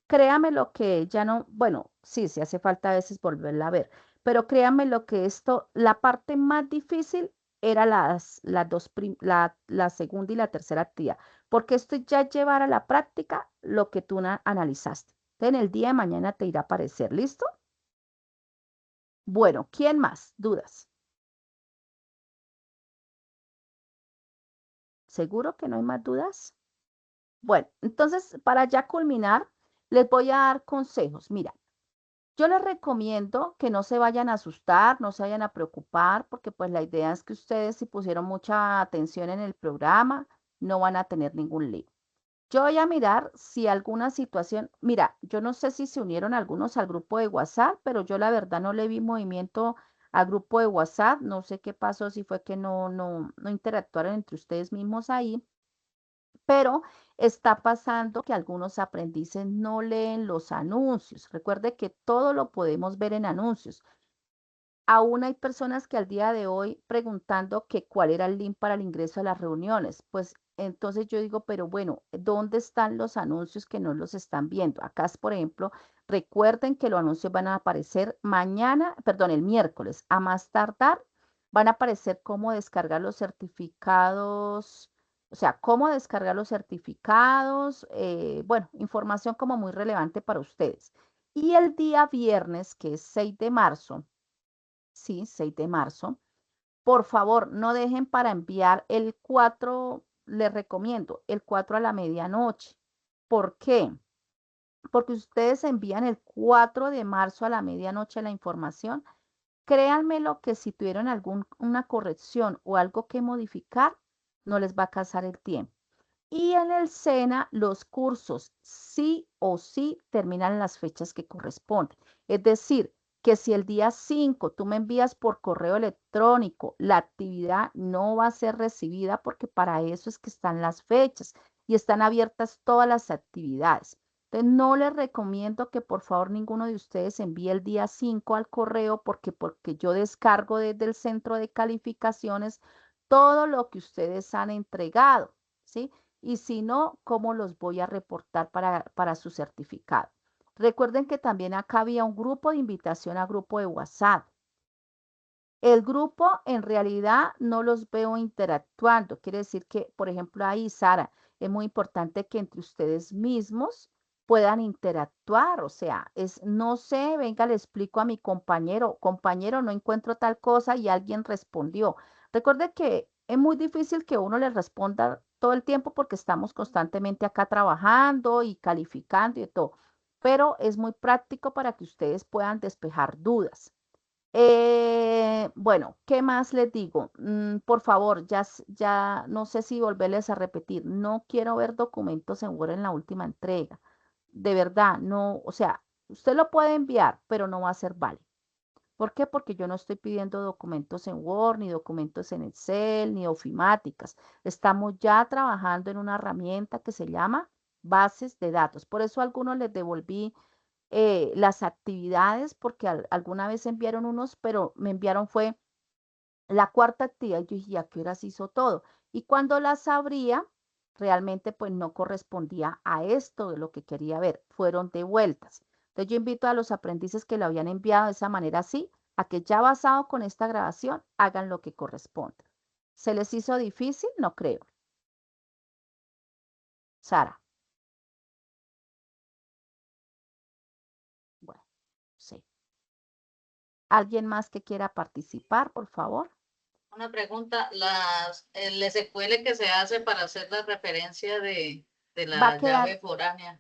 créame lo que ya no, bueno, sí, sí hace falta a veces volverla a ver, pero créame lo que esto, la parte más difícil era las dos, la segunda y la tercera actividad, porque esto ya es llevar a la práctica lo que tú analizaste. Entonces, en el día de mañana te irá a aparecer, ¿listo? Bueno, ¿quién más? ¿Dudas? ¿Seguro que no hay más dudas? Bueno, entonces, para ya culminar, les voy a dar consejos. Mira, yo les recomiendo que no se vayan a asustar, no se vayan a preocupar, porque pues la idea es que ustedes, si pusieron mucha atención en el programa, no van a tener ningún lío. Yo voy a mirar si alguna situación, mira, yo no sé si se unieron algunos al grupo de WhatsApp, pero yo la verdad no le vi movimiento al grupo de WhatsApp, no sé qué pasó, si fue que no interactuaron entre ustedes mismos ahí, pero está pasando que algunos aprendices no leen los anuncios. Recuerde que todo lo podemos ver en anuncios. Aún hay personas que al día de hoy preguntando que cuál era el link para el ingreso a las reuniones. Pues entonces yo digo, pero bueno, ¿dónde están los anuncios que no los están viendo? Acá, por ejemplo, recuerden que los anuncios van a aparecer mañana, perdón, el miércoles, a más tardar, van a aparecer cómo descargar los certificados, o sea, cómo descargar los certificados, bueno, información como muy relevante para ustedes. Y el día viernes, que es 6 de marzo, sí, 6 de marzo. Por favor, no dejen para enviar el 4, les recomiendo, el 4 a la medianoche. ¿Por qué? Porque ustedes envían el 4 de marzo a la medianoche la información. Créanme lo que si tuvieron alguna corrección o algo que modificar, no les va a casar el tiempo. Y en el SENA, los cursos sí o sí terminan las fechas que corresponden. Es decir, que si el día 5 tú me envías por correo electrónico, la actividad no va a ser recibida porque para eso es que están las fechas y están abiertas todas las actividades. Entonces, no les recomiendo que por favor ninguno de ustedes envíe el día 5 al correo porque yo descargo desde el centro de calificaciones todo lo que ustedes han entregado, ¿sí? Y si no, ¿cómo los voy a reportar para su certificado? Recuerden que también acá había un grupo de invitación a grupo de WhatsApp. El grupo en realidad no los veo interactuando. Quiere decir que, por ejemplo, ahí, Sara, es muy importante que entre ustedes mismos puedan interactuar. O sea, no sé, venga, le explico a mi compañero, no encuentro tal cosa y alguien respondió. Recuerde que es muy difícil que uno le responda todo el tiempo porque estamos constantemente acá trabajando y calificando y todo, pero es muy práctico para que ustedes puedan despejar dudas. Bueno, ¿qué más les digo? Por favor, ya no sé si volverles a repetir, no quiero ver documentos en Word en la última entrega. De verdad, no, o sea, usted lo puede enviar, pero no va a ser válido. ¿Por qué? Porque yo no estoy pidiendo documentos en Word, ni documentos en Excel, ni ofimáticas. Estamos ya trabajando en una herramienta que se llama bases de datos. Por eso a algunos les devolví las actividades, porque alguna vez enviaron unos, pero me enviaron fue la cuarta actividad. Y yo dije, ¿a qué horas hizo todo? Y cuando las abría, realmente pues no correspondía a esto de lo que quería ver. Fueron devueltas. Entonces yo invito a los aprendices que lo habían enviado de esa manera así, a que ya basado con esta grabación, hagan lo que corresponde. ¿Se les hizo difícil? No creo. Sara. Bueno, sí. ¿Alguien más que quiera participar, por favor? Una pregunta, el SQL que se hace para hacer la referencia de Va a la quedar llave foránea.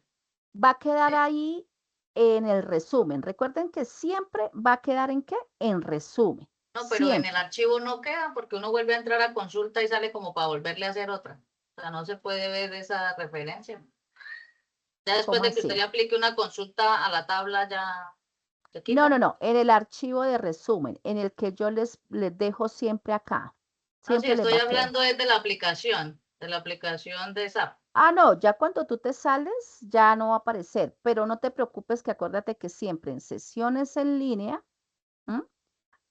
Va a quedar ahí en el resumen. Recuerden que siempre va a quedar en qué? En resumen. No, pero en el Siempre. archivo no queda porque uno vuelve a entrar a consulta y sale como para volverle a hacer otra. O sea, no se puede ver esa referencia. Ya después ¿Cómo de que usted así? le aplique una consulta a la tabla, ya se No, no, quita. no. En el archivo de resumen, en el que yo les dejo siempre acá. No, sí, Siempre les estoy va a quedar. hablando es de la aplicación de SAP. Ah, no, ya cuando tú te sales ya no va a aparecer, pero no te preocupes que acuérdate que siempre en sesiones en línea, ¿m?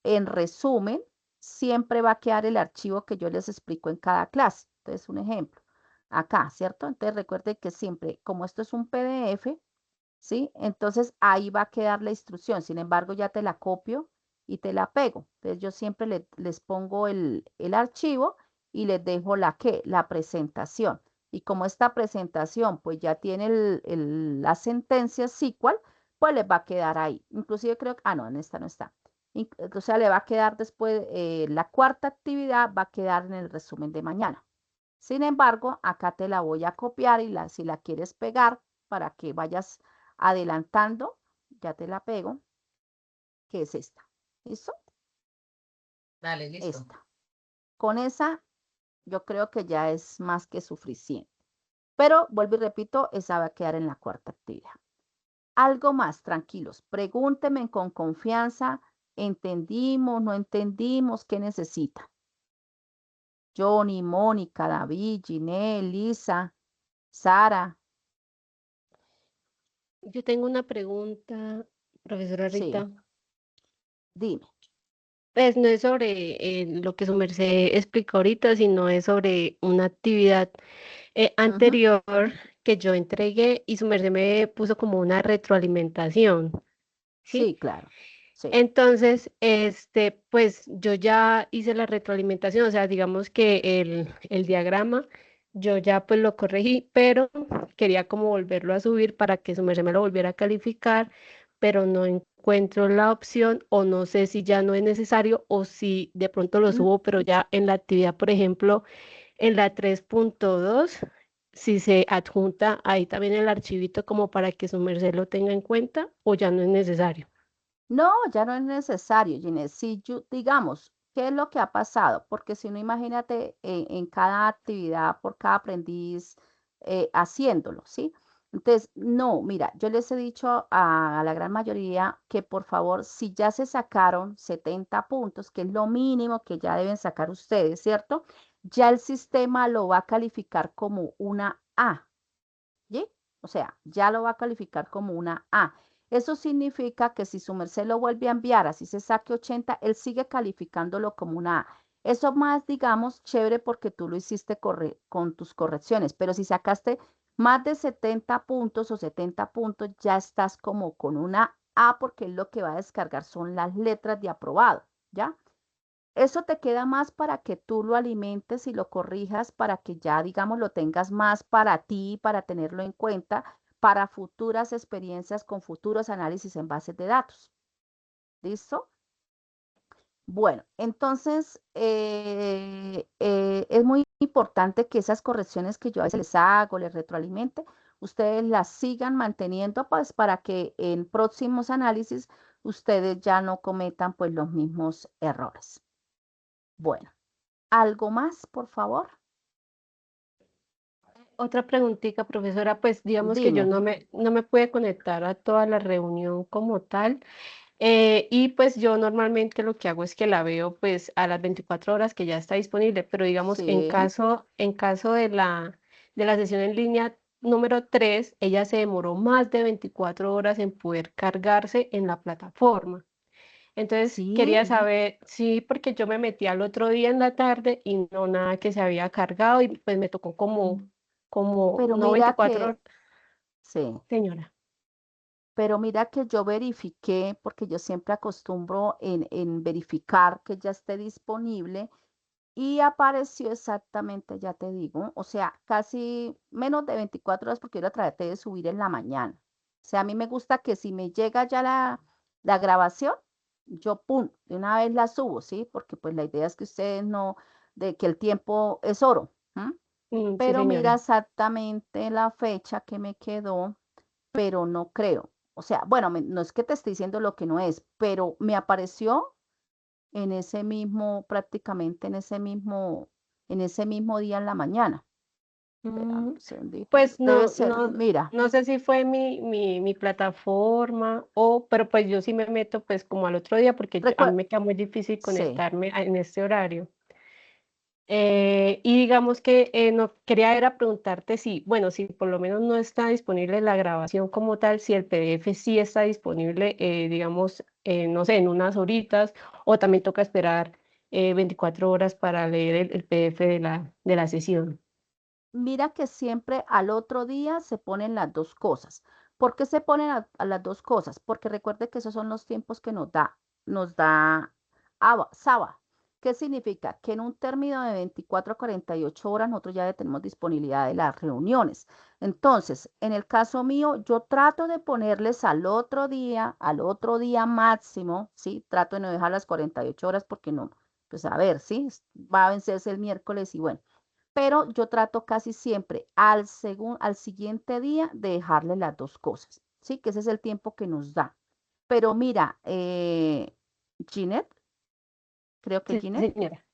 En resumen, siempre va a quedar el archivo que yo les explico en cada clase. Entonces, un ejemplo, acá, ¿cierto? Entonces, recuerde que siempre, como esto es un PDF, ¿sí? Entonces, ahí va a quedar la instrucción. Sin embargo, ya te la copio y te la pego. Entonces, yo siempre les pongo el archivo y les dejo la presentación. Y como esta presentación, pues ya tiene la sentencia SQL, pues les va a quedar ahí. Inclusive creo que, ah, no, en esta no está. O sea, le va a quedar después, la cuarta actividad va a quedar en el resumen de mañana. Sin embargo, acá te la voy a copiar y si la quieres pegar para que vayas adelantando, ya te la pego, que es esta. ¿Listo? Dale, listo. Esta. Con esa, yo creo que ya es más que suficiente. Pero vuelvo y repito, esa va a quedar en la cuarta actividad. Algo más, tranquilos. Pregúntenme con confianza. ¿Entendimos? ¿No entendimos? ¿Qué necesitan? Johnny, Mónica, David, Ginelle, Lisa, Sara. Yo tengo una pregunta, profesora Sí, Rita. dime. Pues no es sobre lo que su merced explicó ahorita, sino es sobre una actividad Ujú. anterior que yo entregué y su merced me puso como una retroalimentación, ¿sí? Sí, claro. Sí. Entonces, pues yo ya hice la retroalimentación, o sea, digamos que el diagrama yo ya pues lo corregí, pero quería como volverlo a subir para que su merced me lo volviera a calificar, pero no encuentro la opción o no sé si ya no es necesario o si de pronto lo Mm, subo, pero ya en la actividad, por ejemplo, en la 3.2, si se adjunta ahí también el archivito como para que su merced lo tenga en cuenta o ya no es necesario. No, ya no es necesario, Ginés. Si digamos, ¿qué es lo que ha pasado? Porque si no, imagínate en cada actividad, por cada aprendiz haciéndolo, ¿sí? Entonces, no, mira, yo les he dicho a la gran mayoría que por favor, si ya se sacaron 70 puntos, que es lo mínimo que ya deben sacar ustedes, ¿cierto? Ya el sistema lo va a calificar como una A. ¿Sí? O sea, ya lo va a calificar como una A. Eso significa que si su merced lo vuelve a enviar, así se saque 80, él sigue calificándolo como una A. Eso más, digamos, chévere porque tú lo hiciste con tus correcciones, pero si sacaste más de 70 puntos o 70 puntos, ya estás como con una A porque él lo que va a descargar son las letras de aprobado, ¿ya? Eso te queda más para que tú lo alimentes y lo corrijas para que ya, digamos, lo tengas más para ti, para tenerlo en cuenta, para futuras experiencias con futuros análisis en bases de datos. ¿Listo? Bueno, entonces es muy importante que esas correcciones que yo a veces les hago, les retroalimente, ustedes las sigan manteniendo pues para que en próximos análisis ustedes ya no cometan pues los mismos errores. Bueno. ¿Algo más, por favor? Otra preguntita, profesora, pues digamos que yo Dime. no me pude conectar a toda la reunión como tal, y pues yo normalmente lo que hago es que la veo pues a las 24 horas que ya está disponible, pero digamos Sí, en caso de la sesión en línea número 3 ella se demoró más de 24 horas en poder cargarse en la plataforma. Entonces sí, quería saber, sí, porque yo me metí al otro día en la tarde y no nada que se había cargado y pues me tocó como pero no mira 24 que, horas, sí, señora. pero mira que yo verifiqué, porque yo siempre acostumbro en verificar que ya esté disponible y apareció exactamente, ya te digo, o sea, casi menos de 24 horas porque yo la traté de subir en la mañana. O sea, a mí me gusta que si me llega ya la grabación, yo, pum, de una vez la subo, ¿sí? Porque pues la idea es que ustedes no, de que el tiempo es oro. ¿M? Mm, sí, Pero mira señora. exactamente la fecha que me quedó, pero no creo. O sea, bueno, no es que te esté diciendo lo que no es, pero me apareció en ese mismo, prácticamente en ese mismo día en la mañana. Espérame Mm, un segundito. pues Debe ser, mira, no sé si fue mi plataforma o, pero pues yo sí me meto pues como al otro día porque a mí recuerda, me queda muy difícil sí, conectarme en este horario. Y digamos que no quería era preguntarte si, bueno, si por lo menos no está disponible la grabación como tal, si el PDF sí está disponible, digamos, no sé, en unas horitas, o también toca esperar 24 horas para leer el PDF de la sesión. Mira que siempre al otro día se ponen las dos cosas. ¿Por qué se ponen a las dos cosas? Porque recuerde que esos son los tiempos que nos da Saba. ¿Qué significa? Que en un término de 24 a 48 horas nosotros ya tenemos disponibilidad de las reuniones. Entonces, en el caso mío, yo trato de ponerles al otro día máximo, ¿sí? Trato de no dejar las 48 horas porque no, pues a ver, ¿sí? Va a vencerse el miércoles y bueno, pero yo trato casi siempre al siguiente día de dejarle las dos cosas, ¿sí? Que ese es el tiempo que nos da. Pero mira, Ginette, creo que Sí, Ginette, señora.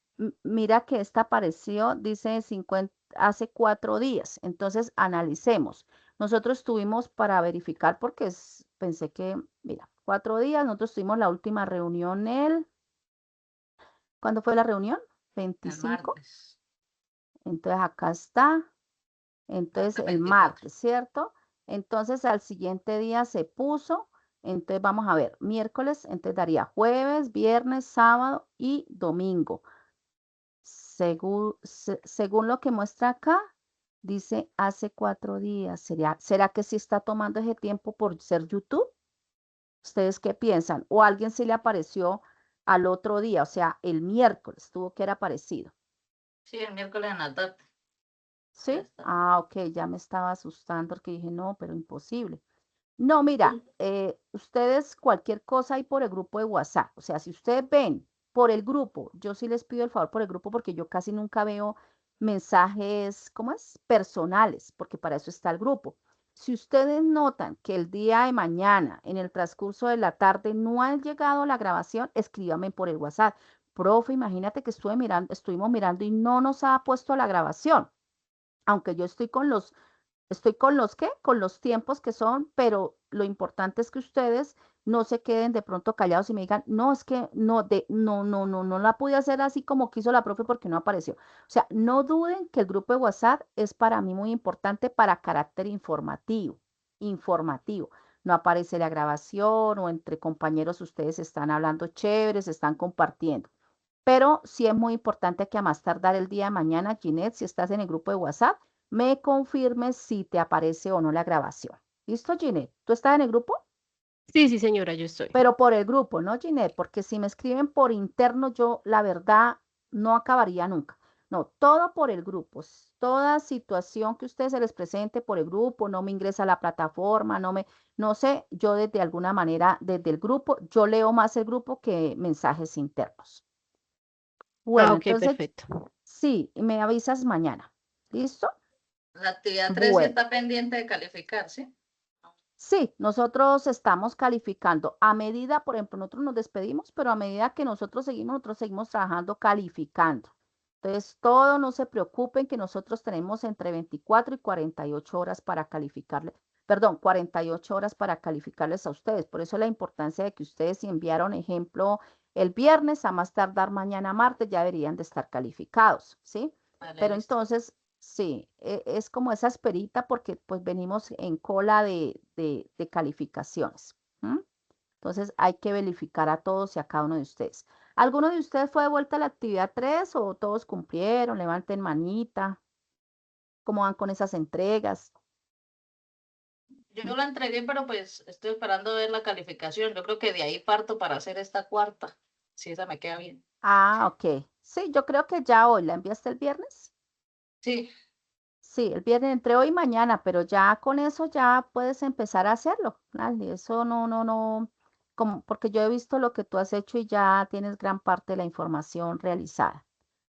mira que esta apareció, dice 50, hace 4 días. Entonces, analicemos. Nosotros tuvimos para verificar, porque pensé que, mira, 4 días, nosotros tuvimos la última reunión ¿cuándo fue la reunión? El 25. martes, Entonces, acá está. Entonces, martes el 24. martes, ¿cierto? Entonces, al siguiente día se puso. Entonces, vamos a ver, miércoles, entonces daría jueves, viernes, sábado y domingo. Según lo que muestra acá, dice hace 4 días. ¿Será que sí está tomando ese tiempo por ser YouTube? ¿Ustedes qué piensan? ¿O a alguien sí le apareció al otro día? O sea, el miércoles tuvo que haber aparecido. Sí, el miércoles en la tarde. Ya ¿Sí? está. Ah, ok, ya me estaba asustando porque dije, no, pero imposible. No, mira, ustedes cualquier cosa hay por el grupo de WhatsApp. O sea, si ustedes ven por el grupo, yo sí les pido el favor por el grupo porque yo casi nunca veo mensajes, ¿cómo es? Personales, porque para eso está el grupo. Si ustedes notan que el día de mañana, en el transcurso de la tarde, no ha llegado la grabación, escríbame por el WhatsApp. Profe, imagínate que estuvimos mirando y no nos ha puesto la grabación, aunque yo estoy con los ¿qué? Con los tiempos que son, pero lo importante es que ustedes no se queden de pronto callados y me digan, no, es que no la pude hacer así como quiso la profe porque no apareció. O sea, no duden que el grupo de WhatsApp es para mí muy importante para carácter informativo. No aparece la grabación o entre compañeros ustedes están hablando chéveres, están compartiendo. Pero sí es muy importante que a más tardar el día de mañana, Ginette, si estás en el grupo de WhatsApp, me confirmes si te aparece o no la grabación. ¿Listo, Ginette? ¿Tú estás en el grupo? Sí, sí, señora, yo estoy. Pero por el grupo, ¿no, Ginette? Porque si me escriben por interno, yo la verdad no acabaría nunca. No, todo por el grupo. Toda situación que ustedes se les presente por el grupo, no me ingresa a la plataforma, no sé, yo desde alguna manera, desde el grupo, yo leo más el grupo que mensajes internos. Ah, Bueno, ok, entonces, perfecto. sí, me avisas mañana. ¿Listo? La actividad 3 sí Bueno, está pendiente de calificar, ¿sí? sí, nosotros estamos calificando a medida, por ejemplo, nosotros nos despedimos, pero a medida que nosotros seguimos trabajando, calificando. Entonces, todo no se preocupen que nosotros tenemos entre 24 y 48 horas para calificarle, perdón, 48 horas para calificarles a ustedes. Por eso la importancia de que ustedes si enviaron ejemplo el viernes, a más tardar mañana martes, ya deberían de estar calificados, ¿sí? Vale, Pero listo. entonces, sí, es como esa esperita porque pues venimos en cola de calificaciones. ¿M? Entonces hay que verificar a todos y a cada uno de ustedes. ¿Alguno de ustedes fue de vuelta a la actividad 3 o todos cumplieron? Levanten manita. ¿Cómo van con esas entregas? Yo la entregué, pero pues estoy esperando ver la calificación. Yo creo que de ahí parto para hacer esta cuarta. Si esa me queda bien. Ah, ok. Sí, yo creo que ya hoy. ¿La enviaste el viernes? Sí, Sí, el viernes entre hoy y mañana, pero ya con eso ya puedes empezar a hacerlo. Dale, eso no, como, porque yo he visto lo que tú has hecho y ya tienes gran parte de la información realizada.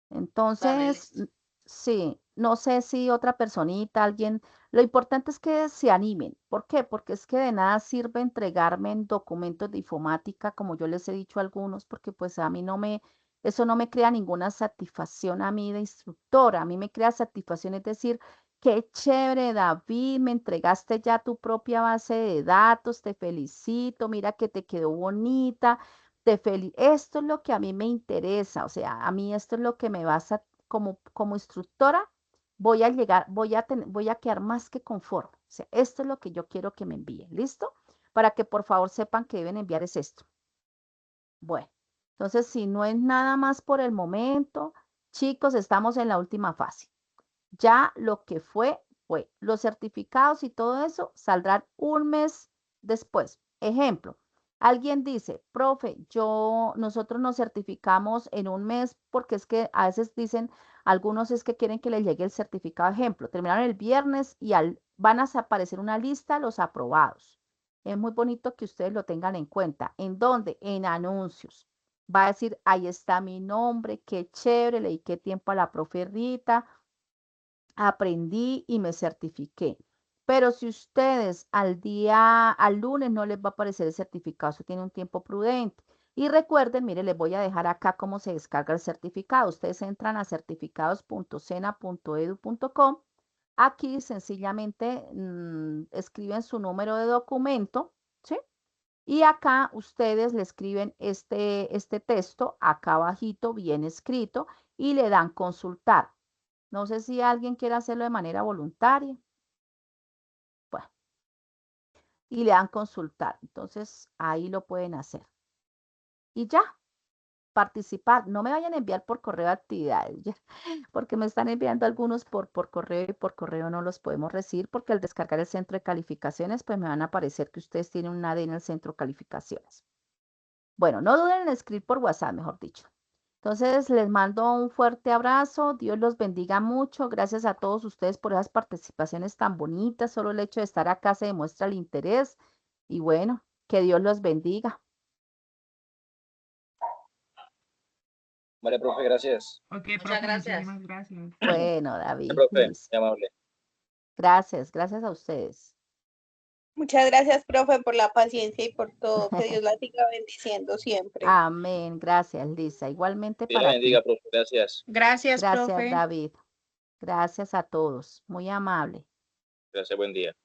vale, Entonces, listo. sí, no sé si otra personita, alguien, lo importante es que se animen. ¿Por qué? Porque es que de nada sirve entregarme en documentos de informática, como yo les he dicho a algunos, porque pues a mí eso no me crea ninguna satisfacción a mí de instructora, a mí me crea satisfacción, es decir, qué chévere, David, me entregaste ya tu propia base de datos, te felicito, mira que te quedó bonita. Esto es lo que a mí me interesa, o sea, a mí esto es lo que me va a como instructora, voy a quedar más que conforme. O sea, esto es lo que yo quiero que me envíen. ¿Listo? Para que por favor sepan que deben enviar es esto. Bueno, entonces si no es nada más por el momento, chicos, estamos en la última fase. Ya lo que fue. Los certificados y todo eso saldrán un mes después. Ejemplo, alguien dice, profe, nosotros nos certificamos en un mes porque es que a veces dicen, algunos es que quieren que les llegue el certificado. Ejemplo, terminaron el viernes y van a aparecer una lista los aprobados. Es muy bonito que ustedes lo tengan en cuenta. ¿En dónde? En anuncios. Va a decir, ahí está mi nombre, qué chévere, le dediqué tiempo a la profe Rita, aprendí y me certifiqué. Pero si ustedes al lunes no les va a aparecer el certificado, eso tiene un tiempo prudente. Y recuerden, mire, les voy a dejar acá cómo se descarga el certificado. Ustedes entran a certificados.sena.edu.com. Aquí sencillamente escriben su número de documento, ¿sí? Y acá ustedes le escriben este texto, acá abajito, bien escrito, y le dan consultar. No sé si alguien quiere hacerlo de manera voluntaria. Bueno, y le dan consultar. Entonces, ahí lo pueden hacer. Y ya, participar. No me vayan a enviar por correo actividades, porque me están enviando algunos por correo y por correo no los podemos recibir porque al descargar el centro de calificaciones, pues me van a aparecer que ustedes tienen un AD en el centro de calificaciones. Bueno, no duden en escribir por WhatsApp, mejor dicho. Entonces, les mando un fuerte abrazo. Dios los bendiga mucho. Gracias a todos ustedes por esas participaciones tan bonitas. Solo el hecho de estar acá se demuestra el interés. Y bueno, que Dios los bendiga. Vale, profe, gracias. Ok, Muchas profe, gracias. muchísimas gracias. Bueno, David, Profe, listo. muy amable. Gracias a ustedes. Muchas gracias, profe, por la paciencia y por todo. Que Dios la siga bendiciendo siempre. Amén. Gracias, Lisa. Igualmente Dios la para bendiga, ti. profe. Gracias. Gracias, Gracias, profe. David. Gracias a todos. Muy amable. Gracias, buen día.